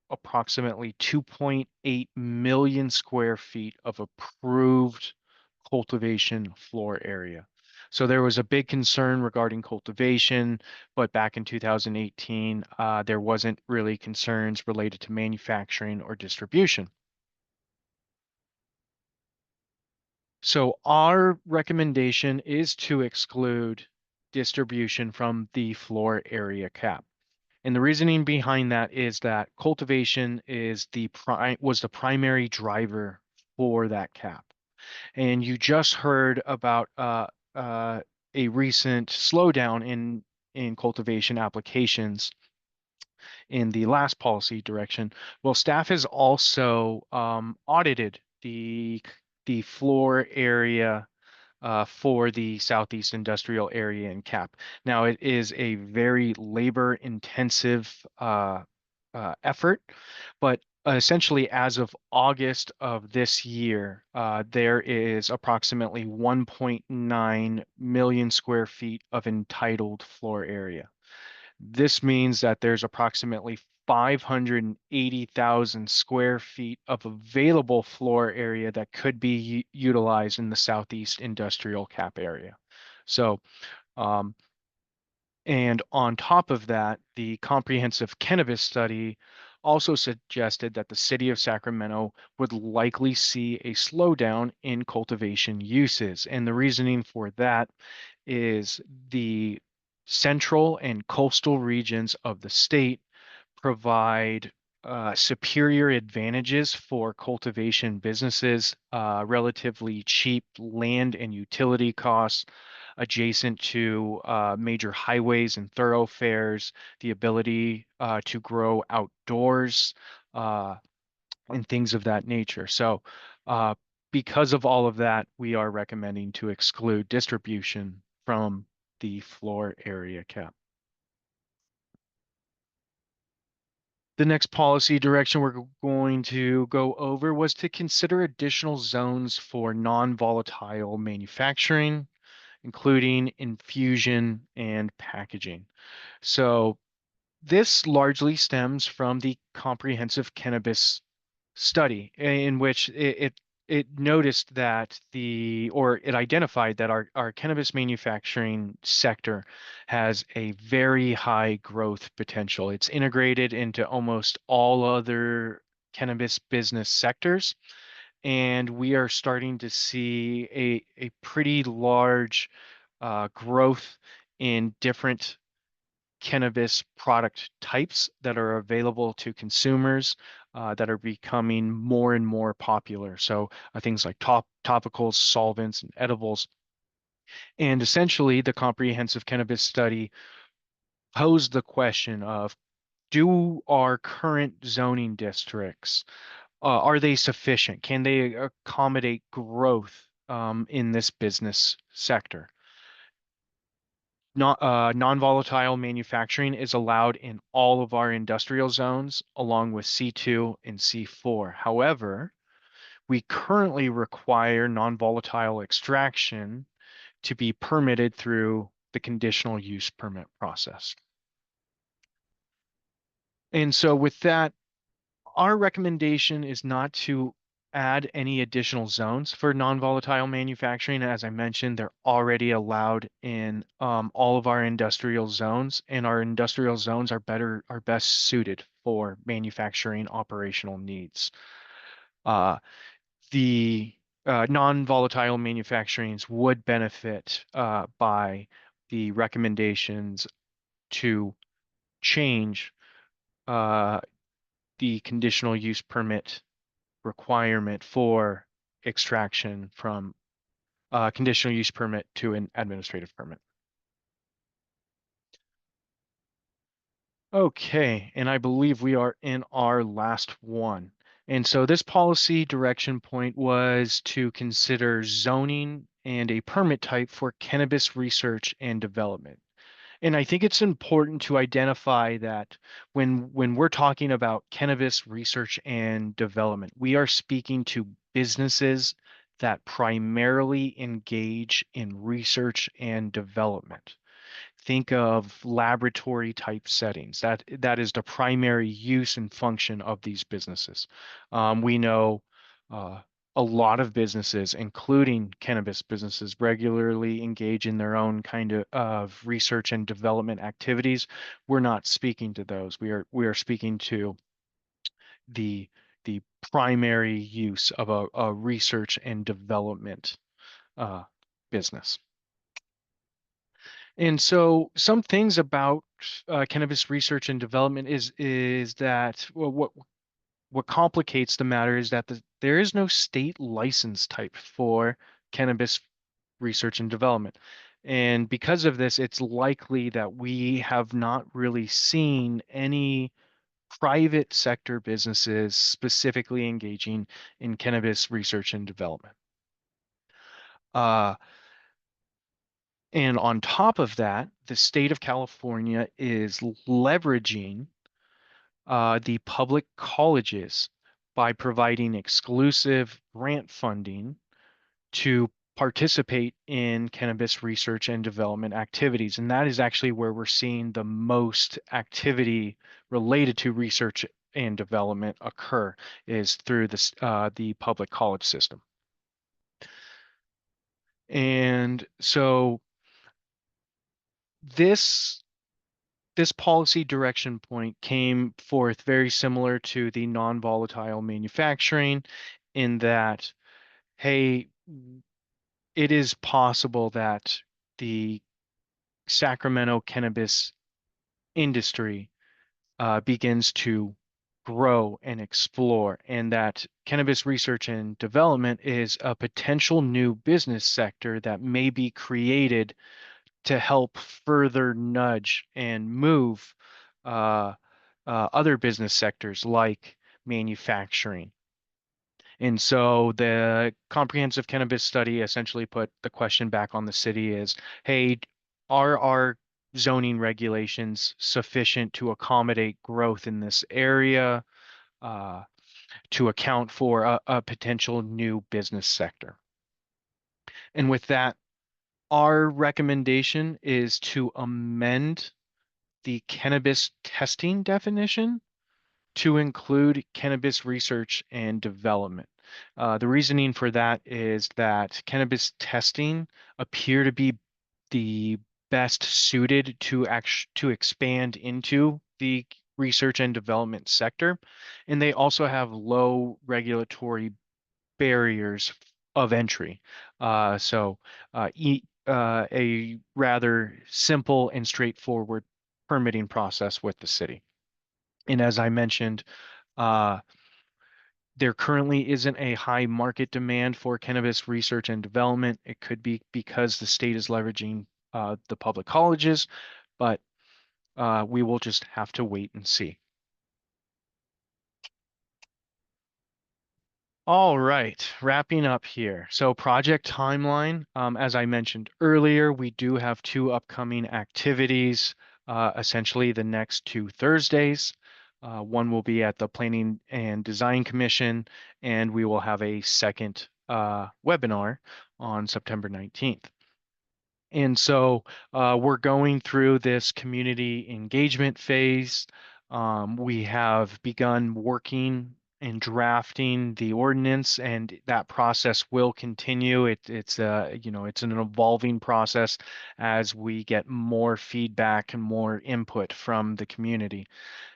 approximately 2.8 million square feet of approved cultivation floor area. So there was a big concern regarding cultivation, but back in 2018, there wasn't really concerns related to manufacturing or distribution. So our recommendation is to exclude distribution from the floor area cap. And the reasoning behind that is that cultivation is was the primary driver for that cap. And you just heard about uh, a recent slowdown in cultivation applications in the last policy direction. Well, staff has also audited the floor area for the Southeast Industrial Area in CAP. Now, it is a very labor-intensive effort, but essentially, as of August of this year, there is approximately 1.9 million square feet of entitled floor area. This means that there's approximately 580,000 square feet of available floor area that could be utilized in the Southeast Industrial Cap area. So, um, And on top of that, the comprehensive cannabis study also suggested that the city of Sacramento would likely see a slowdown in cultivation uses. And the reasoning for that is the central and coastal regions of the state provide superior advantages for cultivation businesses, relatively cheap land and utility costs adjacent to major highways and thoroughfares, the ability to grow outdoors, uh, and things of that nature. So, uh, because of all of that, we are recommending to exclude distribution from the floor area cap. The next policy direction we're going to go over was to consider additional zones for non-volatile manufacturing, including infusion and packaging. So this largely stems from the comprehensive cannabis study in which it noticed that it identified that our cannabis manufacturing sector has a very high growth potential. It's integrated into almost all other cannabis business sectors, and we are starting to see a pretty large growth in different cannabis product types that are available to consumers that are becoming more and more popular. So things like topicals, solvents, and edibles. And essentially, the comprehensive cannabis study posed the question of, do our current zoning districts, are they sufficient? Can they accommodate growth in this business sector? Non-volatile manufacturing is allowed in all of our industrial zones, along with C2 and C4. However, we currently require non-volatile extraction to be permitted through the conditional use permit process. And so with that, our recommendation is not to add any additional zones for non-volatile manufacturing. As I mentioned, they're already allowed in all of our industrial zones, and our industrial zones are best suited for manufacturing operational needs. Uh, the non-volatile manufacturings would benefit by the recommendations to change uh, the conditional use permit requirement for extraction from a conditional use permit to an administrative permit. Okay, and I believe we are in our last one. And so this policy direction point was to consider zoning and a permit type for cannabis research and development. And I think it's important to identify that when we're talking about cannabis research and development, we are speaking to businesses that primarily engage in research and development. Think of laboratory type settings. That is the primary use and function of these businesses. We know uh, a lot of businesses, including cannabis businesses, regularly engage in their own kind of research and development activities. We're not speaking to those. We are speaking to the the primary use of a research and development uh, business. And so some things about cannabis research and development is that, well, what complicates the matter is that there is no state license type for cannabis research and development. And because of this, it's likely that we have not really seen any private sector businesses specifically engaging in cannabis research and development. Uh, And on top of that, the state of California is leveraging the public colleges by providing exclusive grant funding to participate in cannabis research and development activities. And that is actually where we're seeing the most activity related to research and development occur, is through the public college system. And so this this policy direction point came forth very similar to the non-volatile manufacturing in that, hey, it is possible that the Sacramento cannabis industry begins to grow and explore, and that cannabis research and development is a potential new business sector that may be created to help further nudge and move uh, other business sectors like manufacturing. And so the comprehensive cannabis study essentially put the question back on the city is, hey, are our zoning regulations sufficient to accommodate growth in this area, uh, to account for a potential new business sector? And with that, our recommendation is to amend the cannabis testing definition to include cannabis research and development. The reasoning for that is that cannabis testing appear to be the best suited to expand into the research and development sector, and they also have low regulatory barriers of entry. A rather simple and straightforward permitting process with the city. And as I mentioned, uh, there currently isn't a high market demand for cannabis research and development. It could be because the state is leveraging the public colleges, but we will just have to wait and see. All right, wrapping up here. So project timeline, as I mentioned earlier, we do have two upcoming activities, essentially the next two Thursdays. One will be at the Planning and Design Commission, and we will have a second webinar on September 19th. And so we're going through this community engagement phase. We have begun working and drafting the ordinance, and that process will continue. It's it's an evolving process as we get more feedback and more input from the community.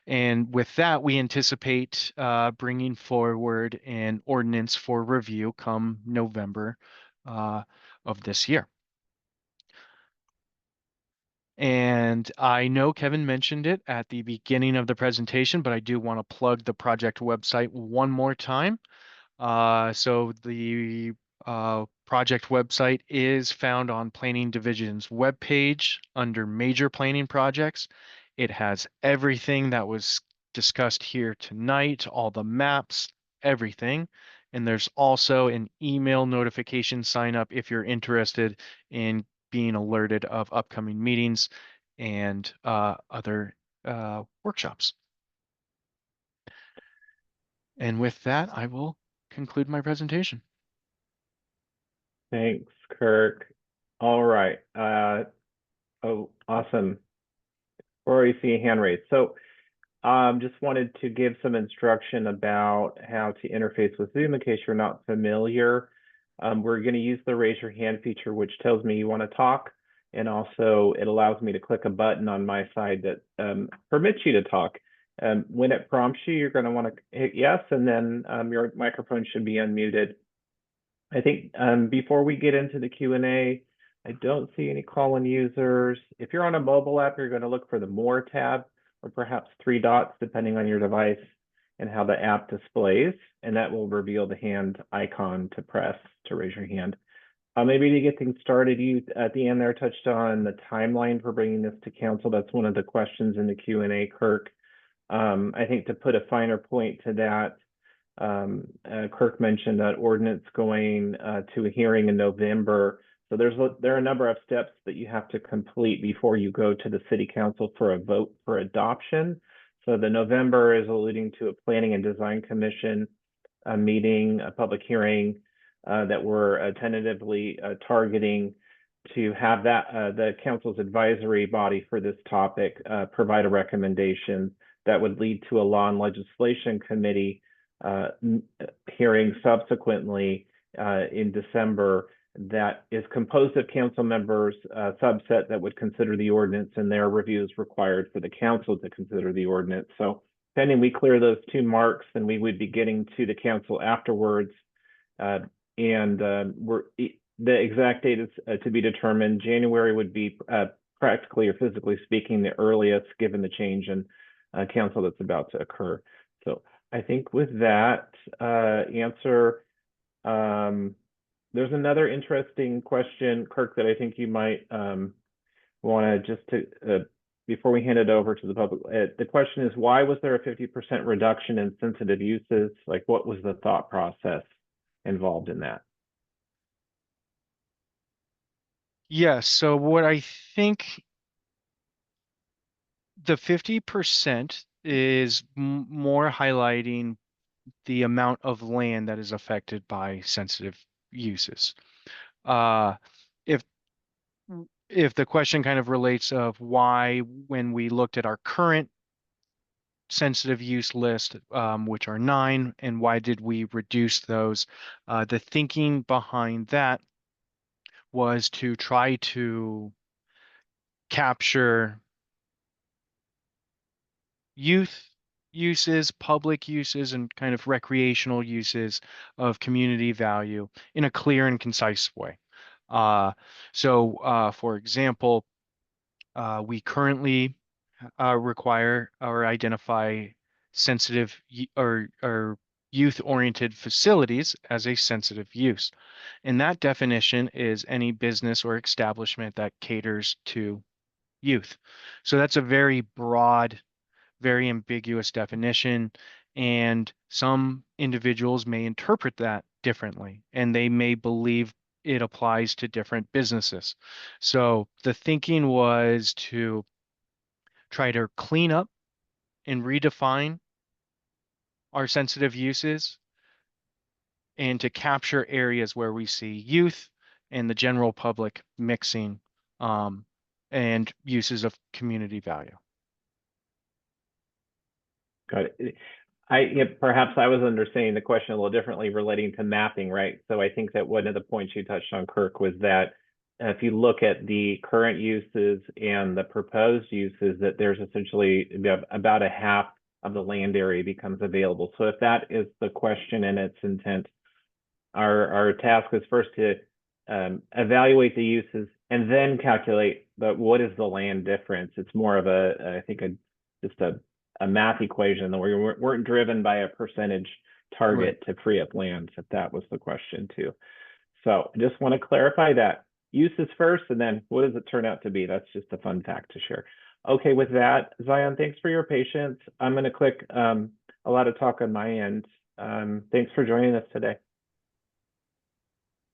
And with that, we anticipate bringing forward an ordinance for review come November of this year. And I know Kevin mentioned it at the beginning of the presentation, but I do want to plug the project website one more time. So the project website is found on Planning Division's webpage under Major Planning Projects. It has everything that was discussed here tonight, all the maps, everything. And there's also an email notification sign up if you're interested in being alerted of upcoming meetings and other workshops. And with that, I will conclude my presentation. Thanks, Kirk. All right. Oh, awesome. Already see a hand raised. So just wanted to give some instruction about how to interface with Zoom in case you're not familiar. We're going to use the raise your hand feature, which tells me you want to talk. And also it allows me to click a button on my side that permits you to talk. When it prompts you, you're going to want to hit yes, and then your microphone should be unmuted. I think before we get into the Q&A, I don't see any call-in users. If you're on a mobile app, you're going to look for the More tab or perhaps three dots, depending on your device and how the app displays, and that will reveal the hand icon to press to raise your hand. Maybe to get things started, you at the end there touched on the timeline for bringing this to council. That's one of the questions in the Q&A, Kirk. I think to put a finer point to that, Kirk mentioned that ordinance going to a hearing in November. So there are a number of steps that you have to complete before you go to the city council for a vote for adoption. So the November is alluding to a planning and design commission meeting, a public hearing that we're tentatively targeting to have that the council's advisory body for this topic provide a recommendation that would lead to a law and legislation committee hearing subsequently in December that is composed of council members, a subset that would consider the ordinance, and their review is required for the council to consider the ordinance. So pending we clear those 2 marks, then we would be getting to the council afterwards. The exact date is to be determined. January would be practically or physically speaking the earliest, given the change in council that's about to occur. So I think with that answer, there's another interesting question, Kirk, that I think you might want to just to before we hand it over to the public. The question is, why was there a 50% reduction in sensitive uses? Like, what was the thought process involved in that? Yes, so what I think the 50% is more highlighting the amount of land that is affected by sensitive uses. Uh, if if the question kind of relates of why, when we looked at our current sensitive use list, which are 9, and why did we reduce those? The thinking behind that was to try to capture youth uses, public uses, and kind of recreational uses of community value in a clear and concise way. For example, we currently require or identify sensitive or youth-oriented facilities as a sensitive use. And that definition is any business or establishment that caters to youth. So that's a very broad, very ambiguous definition, and some individuals may interpret that differently, and they may believe it applies to different businesses. So the thinking was to try to clean up and redefine our sensitive uses and to capture areas where we see youth and the general public mixing um, and uses of community value. Got it. Perhaps I was understanding the question a little differently relating to mapping, right? So I think that one of the points you touched on, Kirk, was that if you look at the current uses and the proposed uses, that there's essentially about a half of the land area becomes available. So if that is the question and its intent, our task is first to evaluate the uses and then calculate what is the land difference. It's more of I think just a math equation where we weren't driven by a percentage target to free up land, if that was the question too. So I just want to clarify that. Uses first, and then what does it turn out to be? That's just a fun fact to share. Okay, with that, Zion, thanks for your patience. I'm going to click a lot of talk on my end. Thanks for joining us today.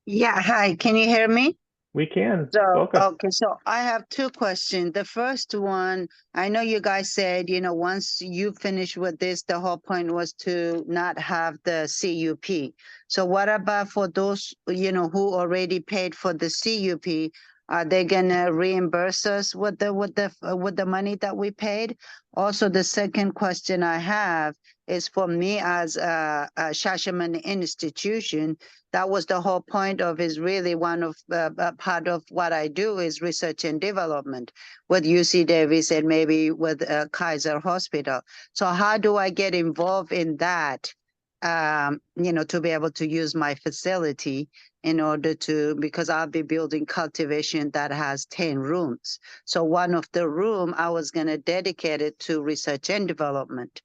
Yeah, hi, can you hear me? We can. So, Welcome. okay, so I have 2 questions. The first one, I know you guys said, once you finish with this, the whole point was to not have the CUP. So what about for those, who already paid for the CUP? Are they gonna reimburse us with the money that we paid? Also, the second question I have is for me as a Shashamane institution. That was the whole point of is really one of part of what I do is research and development with UC Davis and maybe with Kaiser Hospital. So how do I get involved in that, to be able to use my facility in order to, because I'll be building cultivation that has 10 rooms. So one of the room I was going to dedicate it to research and development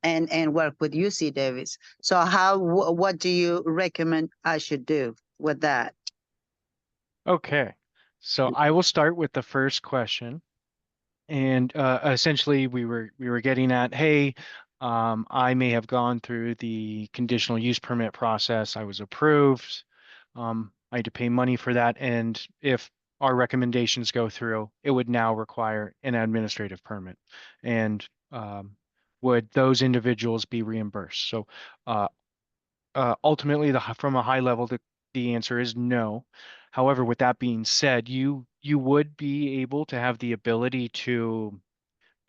and work with UC Davis. So what do you recommend I should do with that? Okay, so I will start with the first question. And essentially, we were getting at, hey, I may have gone through the conditional use permit process. I was approved. I had to pay money for that. And if our recommendations go through, it would now require an administrative permit. And would those individuals be reimbursed? So ultimately, from a high level, the answer is no. However, with that being said, you would be able to have the ability to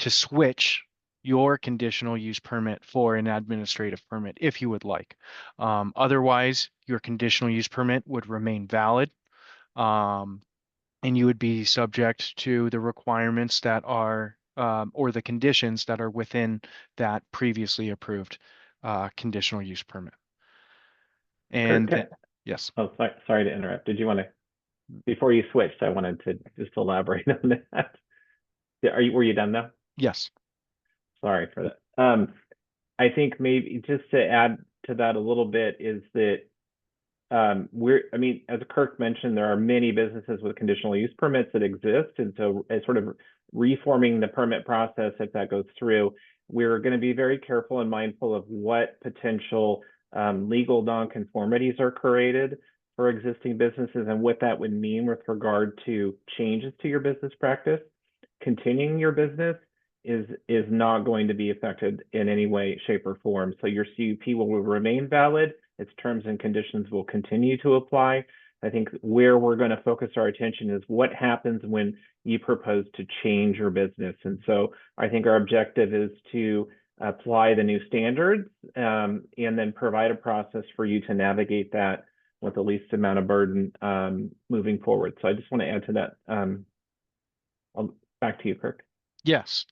switch your conditional use permit for an administrative permit if you would like. Otherwise, your conditional use permit would remain valid. And you would be subject to the requirements that are, or the conditions that are within that previously approved conditional use permit. And Kirk, yes, oh, sorry to interrupt. Did you want to, before you switched, I wanted to just elaborate on that. Were you done now? yes, Sorry for that. I think maybe just to add to that a little bit is that I mean, as Kirk mentioned, there are many businesses with conditional use permits that exist. And so as sort of reforming the permit process, if that goes through, we're going to be very careful and mindful of what potential legal nonconformities are created for existing businesses and what that would mean with regard to changes to your business practice. Continuing your business is not going to be affected in any way, shape, or form. So your CUP will remain valid. Its terms and conditions will continue to apply. I think where we're going to focus our attention is what happens when you propose to change your business. And so I think our objective is to apply the new standards and then provide a process for you to navigate that with the least amount of burden moving forward. So I just want to add to that. Back to you, Kirk. yes.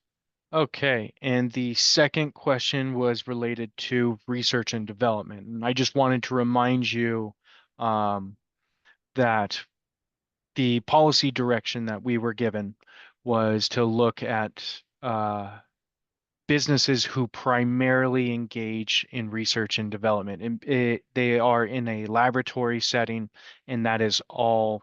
Okay, and the second question was related to research and development. And I just wanted to remind you that the policy direction that we were given was to look at businesses who primarily engage in research and development. And they are in a laboratory setting, and that is all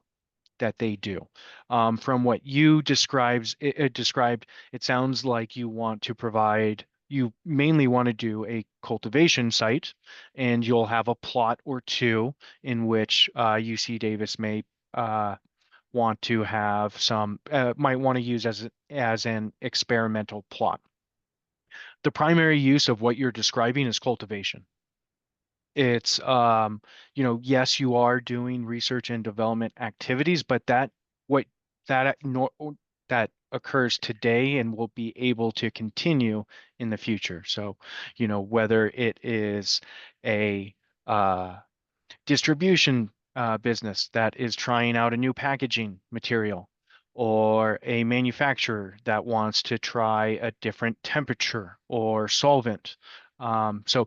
that they do. From what you described, it sounds like you want to provide, you mainly want to do a cultivation site, and you'll have a plot or two in which UC Davis may want to have some, might want to use as an experimental plot. The primary use of what you're describing is cultivation. It's, yes, you are doing research and development activities, but that occurs today and will be able to continue in the future. So, whether it is a distribution business that is trying out a new packaging material, or a manufacturer that wants to try a different temperature or solvent. So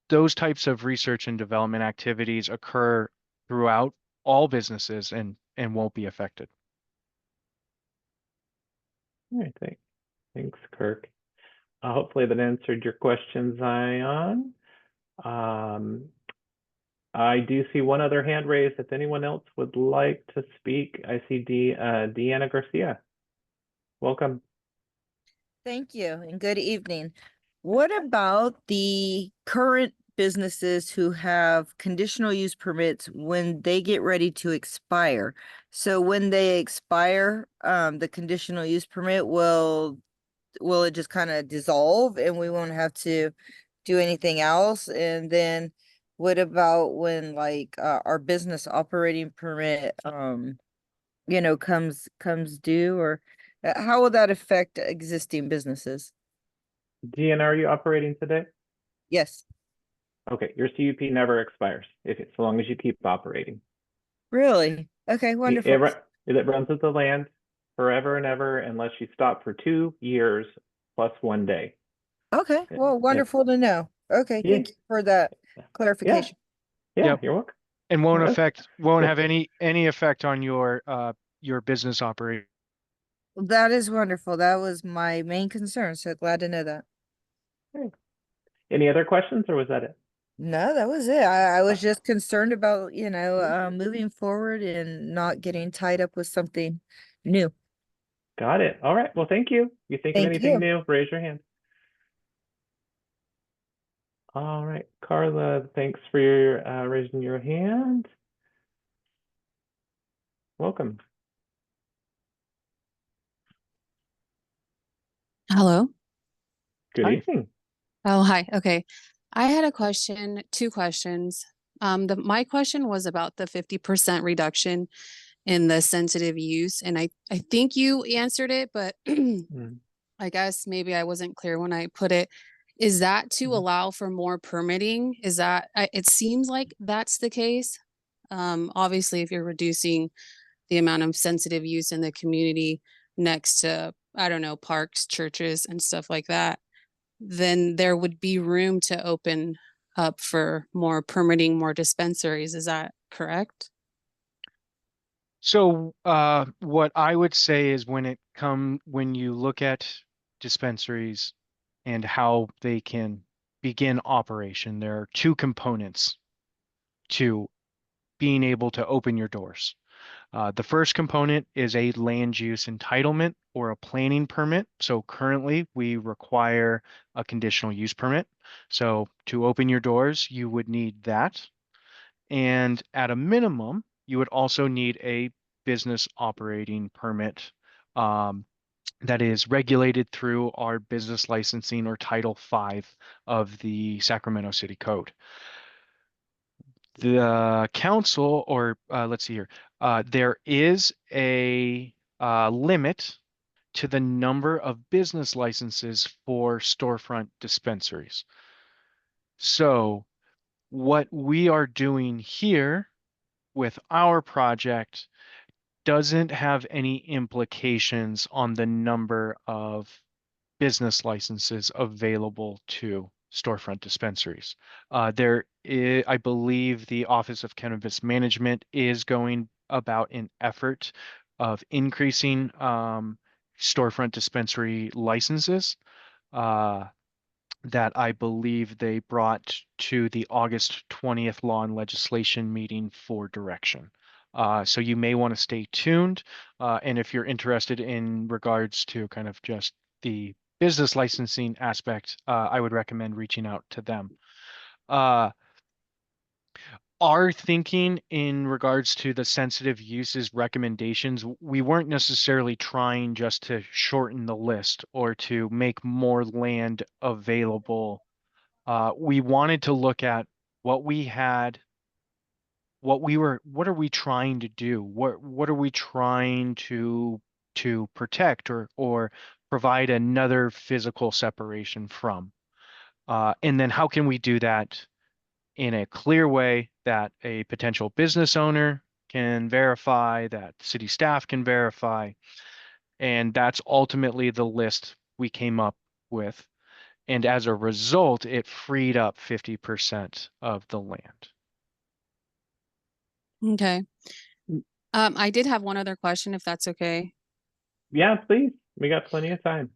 those types of research and development activities occur throughout all businesses and won't be affected. All right, thanks, Kirk. Hopefully that answered your question, Zion. I do see one other hand raised. If anyone else would like to speak, I see Deanna Garcia. Welcome. Thank you and good evening. What about the current businesses who have conditional use permits when they get ready to expire? So when they expire, the conditional use permit will it just kind of dissolve and we won't have to do anything else? And then what about when like our business operating permit comes due, or how will that affect existing businesses? Deanna, are you operating today? Yes. Okay, your CUP never expires so long as you keep operating. Really? Okay, wonderful. It runs with the land forever and ever unless you stop for 2 years plus 1 day. Okay, well, wonderful to know. Okay, Yeah. thank you for that clarification. Yeah, Yep. You're welcome. And won't Cool. have any effect on your business operation. That is wonderful. That was my main concern, so glad to know that. Any other questions, or was that it? No, that was it. I was just concerned about, moving forward and not getting tied up with something new. Got it. All right. Well, thank you. You think of Thank anything you. new, raise your hand. All right, Carla, thanks for your raising your hand. Welcome. Hello. Good Hi. evening. Oh, hi. Okay. I had a question, two questions. My question was about the 50% reduction in the sensitive use, and I think you answered it, but Mm. I guess maybe I wasn't clear when I put it. Is that to Mhm. allow for more permitting? Is that, it seems like that's the case. Obviously, if you're reducing the amount of sensitive use in the community next to, I don't know, parks, churches, and stuff like that, then there would be room to open up for more permitting, more dispensaries. Is that correct? So, what I would say is when you look at dispensaries and how they can begin operation, there are two components to being able to open your doors. The first component is a land use entitlement or a planning permit. So currently we require a conditional use permit. So to open your doors, you would need that. And at a minimum, you would also need a business operating permit that is regulated through our business licensing or Title V of the Sacramento City Code. The council, or let's see here, there is a limit to the number of business licenses for storefront dispensaries. So what we are doing here with our project doesn't have any implications on the number of business licenses available to storefront dispensaries. I believe the Office of Cannabis Management is going about an effort of increasing storefront dispensary licenses. That I believe they brought to the August 20th Law and Legislation meeting for direction. So you may want to stay tuned. And if you're interested in regards to kind of just the business licensing aspect, I would recommend reaching out to them. Our thinking in regards to the sensitive uses recommendations, we weren't necessarily trying just to shorten the list or to make more land available. We wanted to look at what we had, what are we trying to do? What are we trying to protect or provide another physical separation from? And then how can we do that in a clear way that a potential business owner can verify, that city staff can verify, and that's ultimately the list we came up with. And as a result, it freed up 50% of the land. Okay. I did have one other question, if that's okay. Yeah, please. We got plenty of time.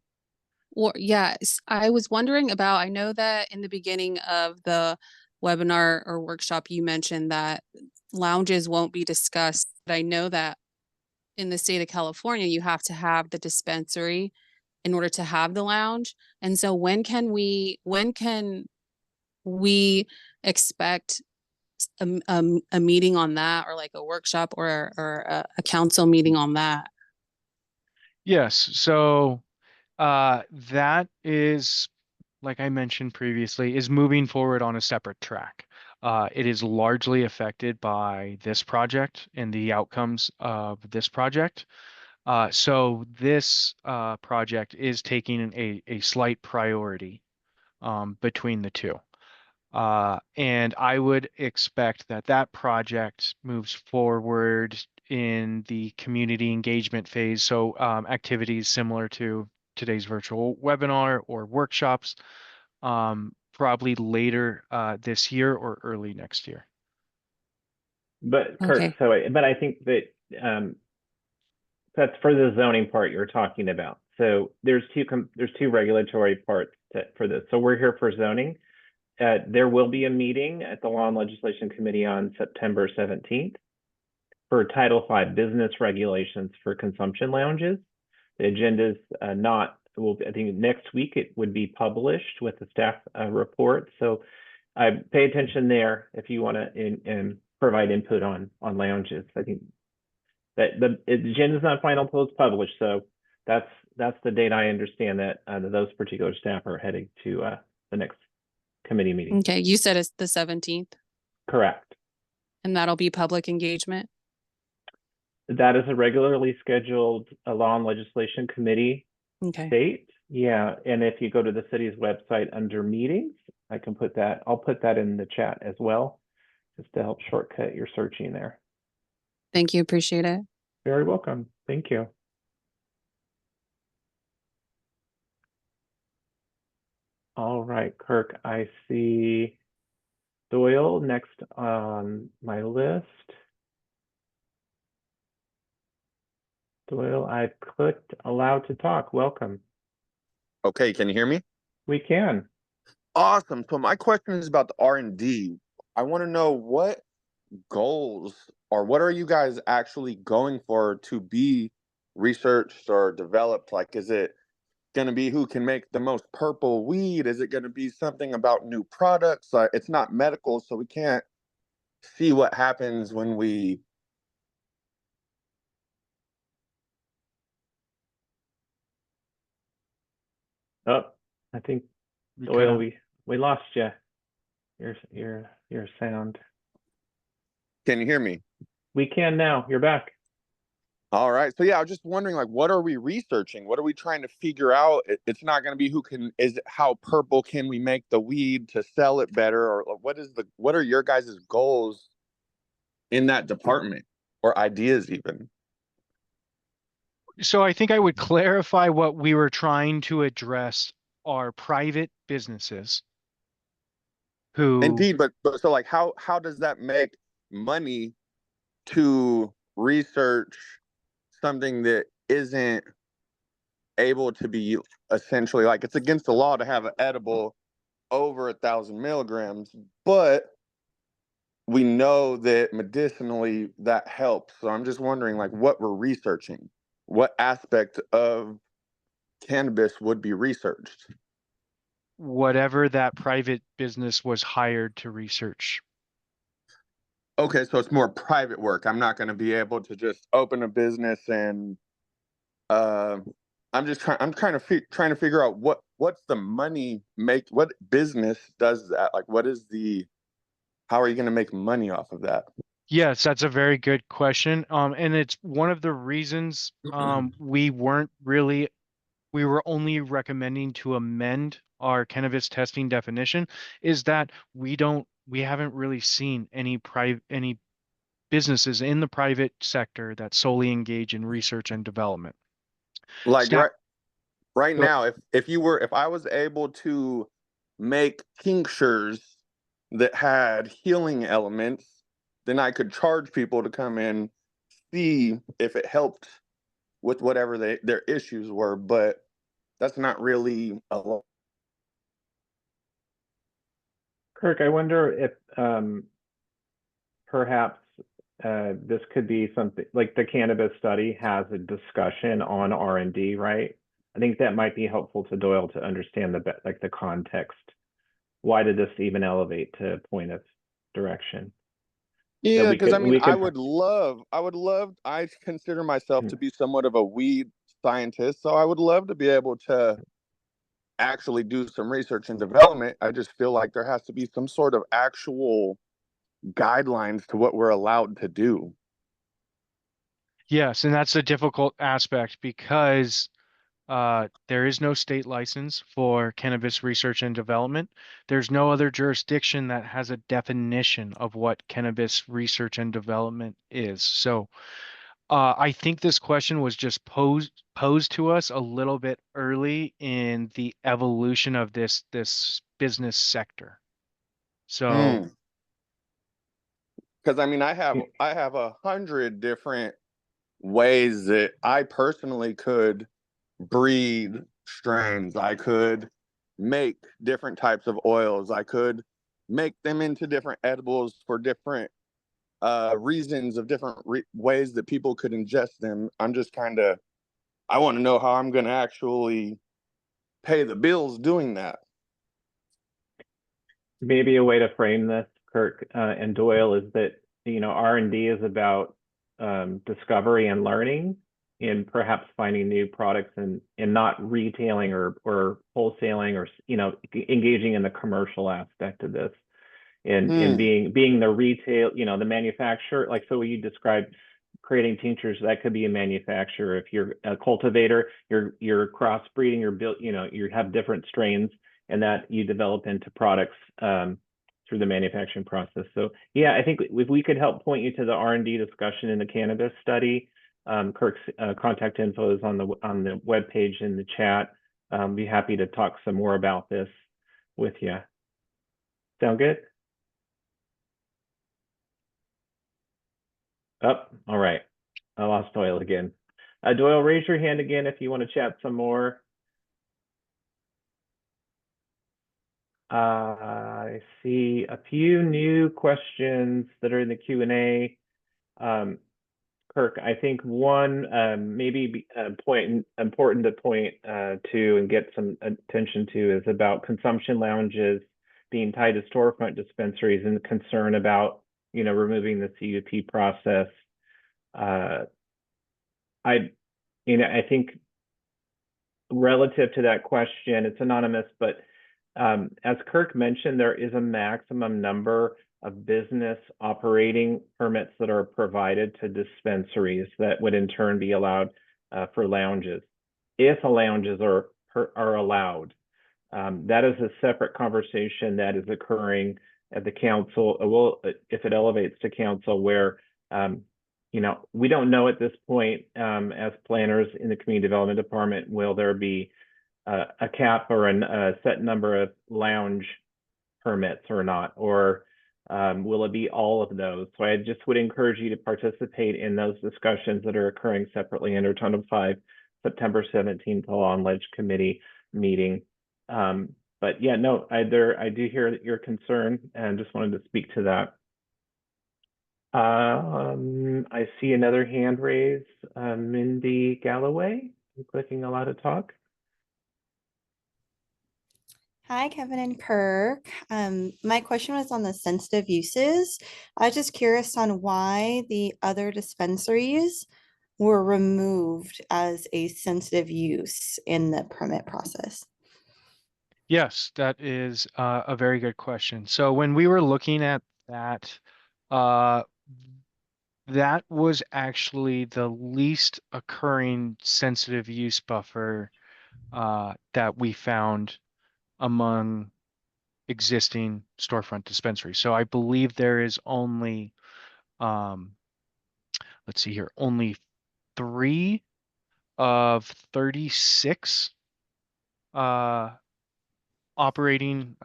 Or yes, I was wondering about, I know that in the beginning of the webinar or workshop, you mentioned that lounges won't be discussed. But I know that in the state of California, you have to have the dispensary in order to have the lounge. And so when can we expect a meeting on that, or like a workshop or a council meeting on that? Yes, so that is, like I mentioned previously, is moving forward on a separate track. It is largely affected by this project and the outcomes of this project. So this project is taking a slight priority between the two. And I would expect that that project moves forward in the community engagement phase. So activities similar to today's virtual webinar or workshops, probably later this year or early next year. But Kurt, Okay. but I think that that's for the zoning part you're talking about. So there's two regulatory parts for this. So we're here for zoning. There will be a meeting at the Law and Legislation Committee on September 17th for Title V business regulations for consumption lounges. The agenda is I think next week it would be published with the staff report. So pay attention there if you want to provide input on lounges. I think that the agenda is not final until it's published. So that's the date I understand that those particular staff are heading to the next committee meeting. Okay. You said it's the 17th, Correct. and that'll be public engagement. That is a regularly scheduled Law and Legislation Committee Okay. date. Yeah, and if you go to the city's website under meetings, I can put that, I'll put that in the chat as well, just to help shortcut your searching there. Thank you. Appreciate it. Very welcome. Thank you. All right, Kirk, I see Doyle next on my list. Doyle, I've clicked allow to talk. Welcome. Okay, can you hear me? We can. Awesome. So my question is about the R&D. I want to know what goals or what are you guys actually going for to be researched or developed? Like, is it going to be who can make the most purple weed? Is it going to be something about new products? It's not medical, so we can't see what happens when we. Oh, I think We Doyle, cut out. we lost you. Your sound. Can you hear me? We can now. You're back. All right. So yeah, I was just wondering, like, what are we researching? What are we trying to figure out? It's not going to be who can is it how purple can we make the weed to sell it better, or what are your guys' goals in that department or ideas even? So I think I would clarify what we were trying to address are private businesses who, Indeed, but so like how does that make money to research something that isn't able to be essentially like it's against the law to have an edible over 1,000 milligrams, but we know that medicinally that helps. So I'm just wondering, like, what we're researching, what aspect of cannabis would be researched? whatever that private business was hired to research. Okay, so it's more private work. I'm not going to be able to just open a business and uh, I'm trying to figure out what's the money what business does that? Like, how are you going to make money off of that? Yes, that's a very good question. And it's one of the reasons we were only recommending to amend our cannabis testing definition is that we haven't really seen any businesses in the private sector that solely engage in research and development. Like Snap, right go- now, if I was able to make tinctures that had healing elements, then I could charge people to come in, see if it helped with whatever their issues were, but that's not really a lot. Kirk, I wonder if perhaps this could be something like the cannabis study has a discussion on R&D, right? I think that might be helpful to Doyle to understand the context. Why did this even elevate to point of direction? Yeah, because I mean, we could I consider myself to be somewhat of a weed scientist, so I would love to be able to actually do some research and development. I just feel like there has to be some sort of actual guidelines to what we're allowed to do. yes, and that's a difficult aspect because there is no state license for cannabis research and development. There's no other jurisdiction that has a definition of what cannabis research and development is. So I think this question was just posed to us a little bit early in the evolution of this business sector. So Because I mean, I have 100 different ways that I personally could breed strains. I could make different types of oils. I could make them into different edibles for different reasons of different ways that people could ingest them. I want to know how I'm going to actually pay the bills doing that. maybe a way to frame this, Kirk and Doyle, is that R&D is about discovery and learning, and perhaps finding new products and not retailing or wholesaling or engaging in the commercial aspect of this, and being the retail, the manufacturer. Like, so you described creating tinctures, that could be a manufacturer. If you're a cultivator, you're crossbreeding, you're built, you have different strains, and that you develop into products through the manufacturing process. So yeah, I think if we could help point you to the R&D discussion in the cannabis study, Kirk's contact info is on the webpage in the chat. Be happy to talk some more about this with you. Sound good? Oh, all right. I lost Doyle again. Doyle, raise your hand again if you want to chat some more. I see a few new questions that are in the Q&A. Kirk, I think one maybe important to point to and get some attention to is about consumption lounges being tied to storefront dispensaries and concern about removing the CUP process. I think relative to that question, it's anonymous, but as Kirk mentioned, there is a maximum number of business operating permits that are provided to dispensaries that would in turn be allowed for lounges. If lounges are allowed, that is a separate conversation that is occurring at the council. Well, if it elevates to council, where we don't know at this point as planners in the community development department, will there be a cap or a set number of lounge permits or not, or will it be all of those? So I just would encourage you to participate in those discussions that are occurring separately under Title 5, September 17th Law and Ledge Committee meeting. But yeah, no, I do hear your concern and just wanted to speak to that. I see another hand raised, Mindy Galloway. I'm clicking allow to talk. Hi, Kevin and Kirk. My question was on the sensitive uses. I was just curious on why the other dispensaries were removed as a sensitive use in the permit process. Yes, that is a very good question. So when we were looking at that, that was actually the least occurring sensitive use buffer that we found among existing storefront dispensaries. So I believe there is only, let's see here, only 3 of 36 operating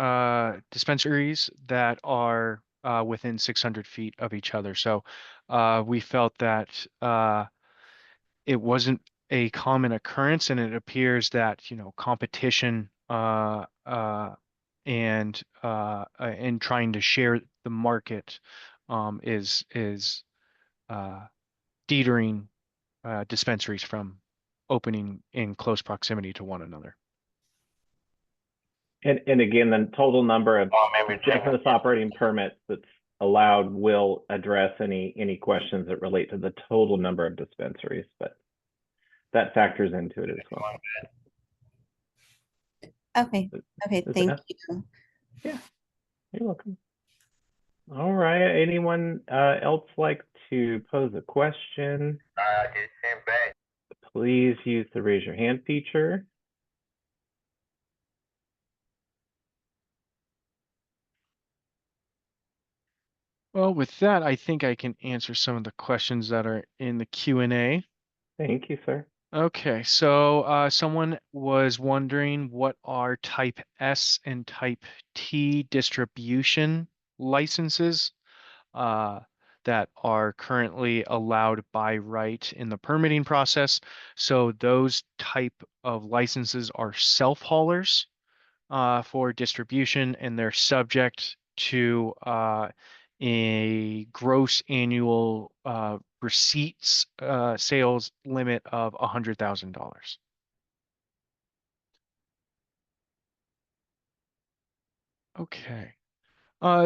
dispensaries that are within 600 feet of each other. So we felt that it wasn't a common occurrence, and it appears that competition and trying to share the market is detering dispensaries from opening in close proximity to one another. And again, the total number of business operating permits that's allowed will address any questions that relate to the total number of dispensaries, but that factors into it as well. Okay. Okay. Thank you. Yeah, you're welcome. All right. Anyone else like to pose a question? Please use the raise your hand feature. Well, with that, I think I can answer some of the questions that are in the Q&A. Thank you, sir. Okay, so someone was wondering what are Type S and Type T distribution licenses that are currently allowed by right in the permitting process. So those type of licenses are self-haulers for distribution, and they're subject to a gross annual receipts sales limit of $100,000. Okay.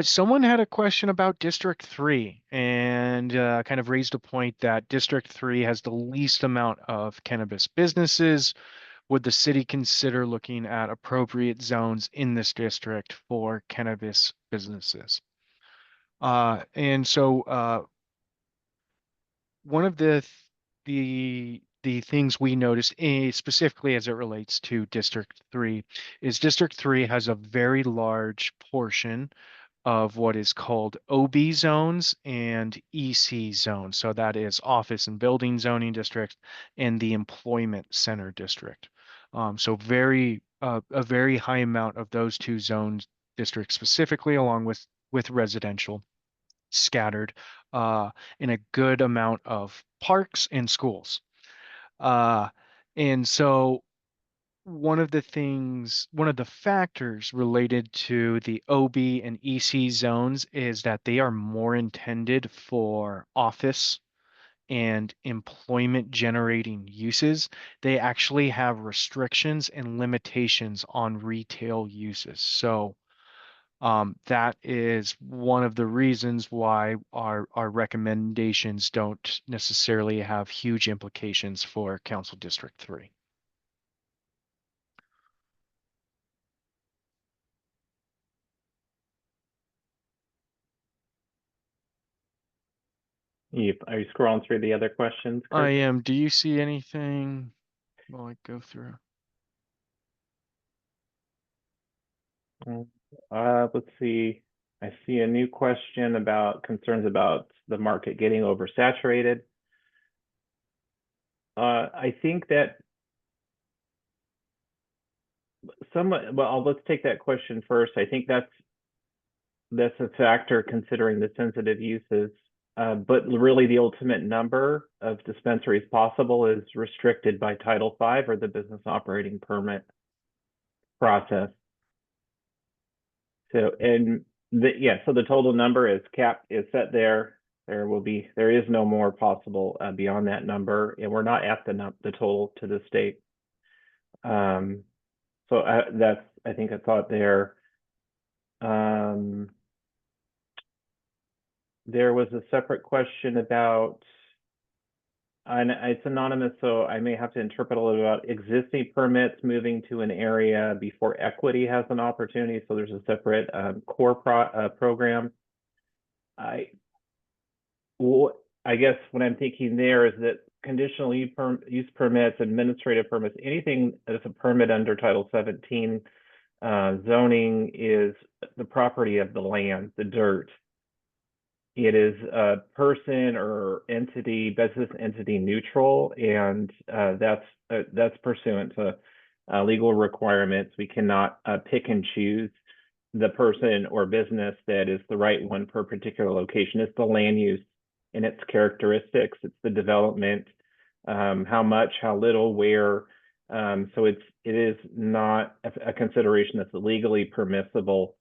Someone had a question about District 3 and kind of raised a point that District 3 has the least amount of cannabis businesses. Would the city consider looking at appropriate zones in this district for cannabis businesses? And so one of the things we noticed, specifically as it relates to District 3, is District 3 has a very large portion of what is called OB zones and EC zones. So that is office and building zoning district and the employment center district. So a very high amount of those two zones districts specifically, along with residential scattered in a good amount of parks and schools. And so one of the factors related to the OB and EC zones is that they are more intended for office and employment generating uses. They actually have restrictions and limitations on retail uses. So that is one of the reasons why our recommendations don't necessarily have huge implications for Council District 3. Are you scrolling through the other questions, I Kirk? am. Do you see anything while I go through? Let's see. I see a new question about concerns about the market getting oversaturated. I think that let's take that question first. I think that's a factor considering the sensitive uses. But really the ultimate number of dispensaries possible is restricted by Title V or the business operating permit process. So, so the total number is set there. There is no more possible beyond that number, and we're not at the total to the state. So that's, I think, a thought there. There was a separate question about, and it's anonymous, so I may have to interpret a little about existing permits moving to an area before equity has an opportunity. So there's a separate core program. I guess what I'm thinking there is that conditional use permits, administrative permits, anything that's a permit under Title 17 zoning is the property of the land, the dirt. It is person or business entity neutral, and that's pursuant to legal requirements. We cannot pick and choose the person or business that is the right one for a particular location. It's the land use and its characteristics. It's the development, how much, how little, where. So it is not a consideration that's legally permissible.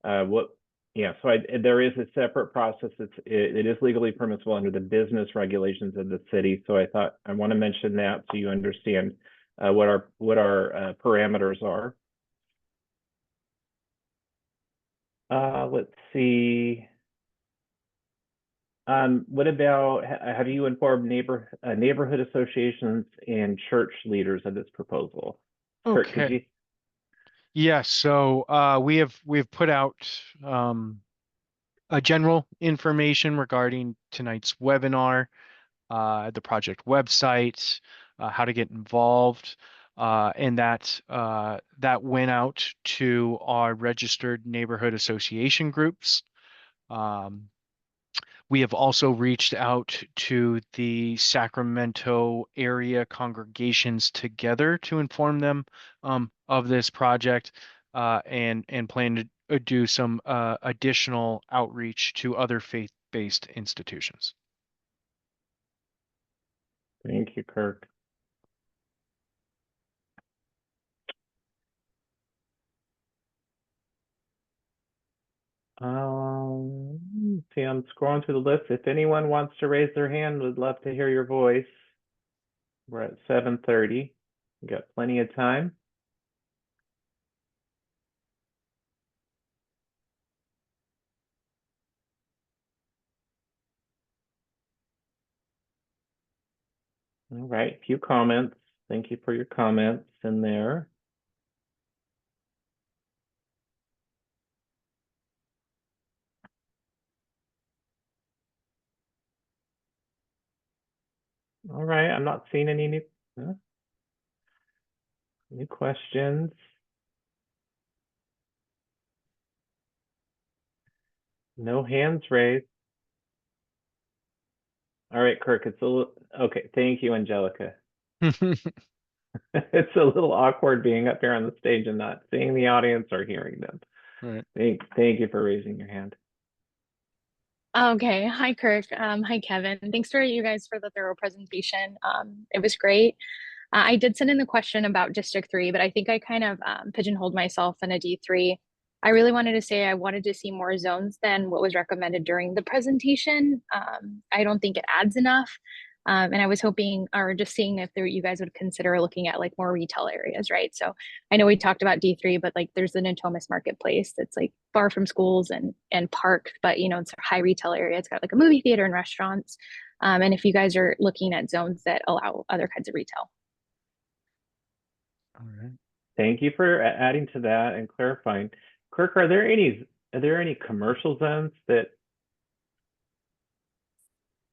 There is a separate process. It is legally permissible under the business regulations of the city. So I thought I want to mention that so you understand what our parameters are. Let's see. What about, have you informed neighborhood associations and church leaders of this proposal? Kurt, could Okay. you? Yeah, so we have put out a general information regarding tonight's webinar, the project website, how to get involved, and that went out to our registered neighborhood association groups. We have also reached out to the Sacramento area congregations together to inform them of this project and plan to do some additional outreach to other faith-based institutions. Thank you, Kirk. See, I'm scrolling through the list. If anyone wants to raise their hand, would love to hear your voice. We're at 7:30. We got plenty of time. All right, few comments. Thank you for your comments in there. All right, I'm not seeing any new questions. No hands raised. All right, Kirk, it's a little, okay, thank you, Angelica. It's a little awkward being up here on the stage and not seeing the audience or hearing them. Right. Thank you for raising your hand. Okay. Hi, Kirk. Hi, Kevin. Thanks for you guys for the thorough presentation. It was great. I did send in the question about District 3, but I think I kind of pigeonholed myself in a D3. I really wanted to say I wanted to see more zones than what was recommended during the presentation. I don't think it adds enough. And I was hoping, or just seeing if you guys would consider looking at like more retail areas, right? So I know we talked about D3, but like there's the Natomas Marketplace that's like far from schools and parks, but you know, it's a high retail area. It's got like a movie theater and restaurants. And if you guys are looking at zones that allow other kinds of retail. All right. Thank you for adding to that and clarifying. Kirk, are there any commercial zones that,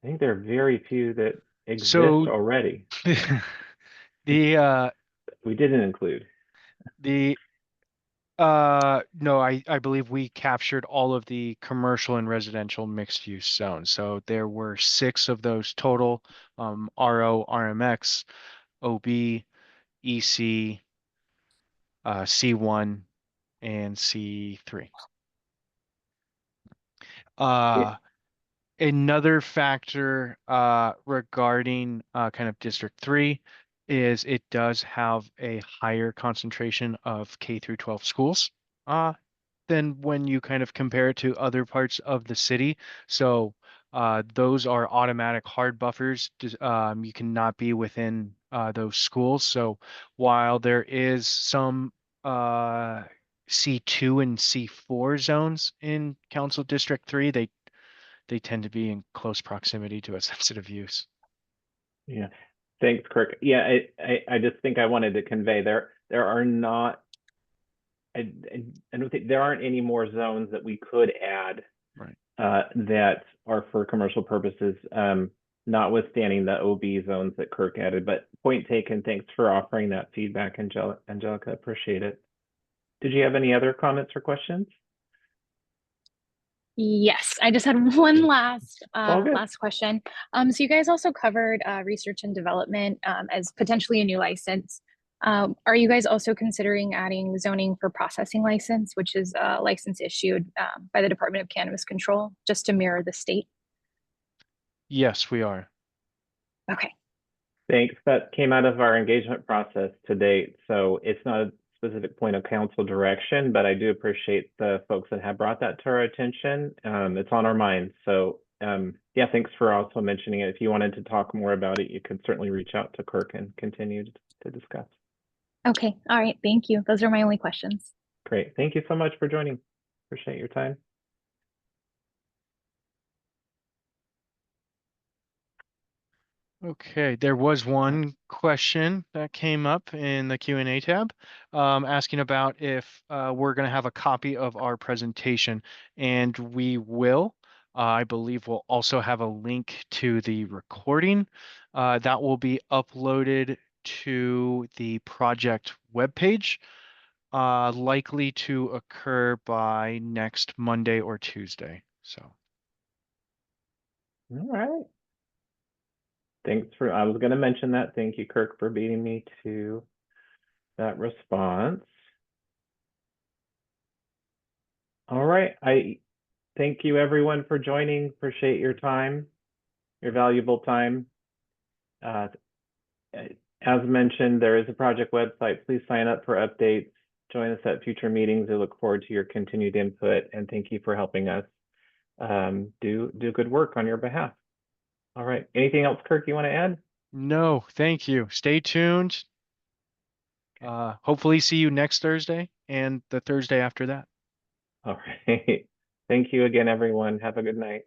I think there are very few that exist So already. the We didn't include. no, I believe we captured all of the commercial and residential mixed use zones. So there were 6 of those total, RO, RMX, OB, EC, C1, and C3. Another factor regarding kind of District 3 is it does have a higher concentration of K through 12 schools than when you kind of compare it to other parts of the city. So those are automatic hard buffers. You cannot be within those schools. So while there is some C2 and C4 zones in Council District 3, they tend to be in close proximity to a sensitive use. Yeah, thanks, Kirk. Yeah, I just think I wanted to convey there are not, I don't think there aren't any more zones that we could add, Right. that are for commercial purposes, notwithstanding the OB zones that Kirk added. But point taken. Thanks for offering that feedback, Angelica. Appreciate it. Did you have any other comments or questions? Yes, I just had one last good. last question. So you guys also covered research and development as potentially a new license. Are you guys also considering adding zoning for processing license, which is a license issued by the Department of Cannabis Control, just to mirror the state? Yes, we are. Okay. Thanks. That came out of our engagement process to date. So it's not a specific point of council direction, but I do appreciate the folks that have brought that to our attention. It's on our minds. So yeah, thanks for also mentioning it. If you wanted to talk more about it, you could certainly reach out to Kirk and continue to discuss. Okay. All right. Thank you. Those are my only questions. Great. Thank you so much for joining. Appreciate your time. Okay, there was one question that came up in the Q&A tab, asking about if we're going to have a copy of our presentation, and we will. I believe we'll also have a link to the recording that will be uploaded to the project webpage, likely to occur by next Monday or Tuesday. So. All right. Thanks for, I was going to mention that. Thank you, Kirk, for beating me to that response. All right. I thank you, everyone, for joining. Appreciate your time, your valuable time. As mentioned, there is a project website. Please sign up for updates. Join us at future meetings. I look forward to your continued input, and thank you for helping us do good work on your behalf. All right. Anything else, Kirk, you want to add? No, thank you. Stay tuned. Hopefully see you next Thursday and the Thursday after that. All right. Thank you again, everyone. Have a good night.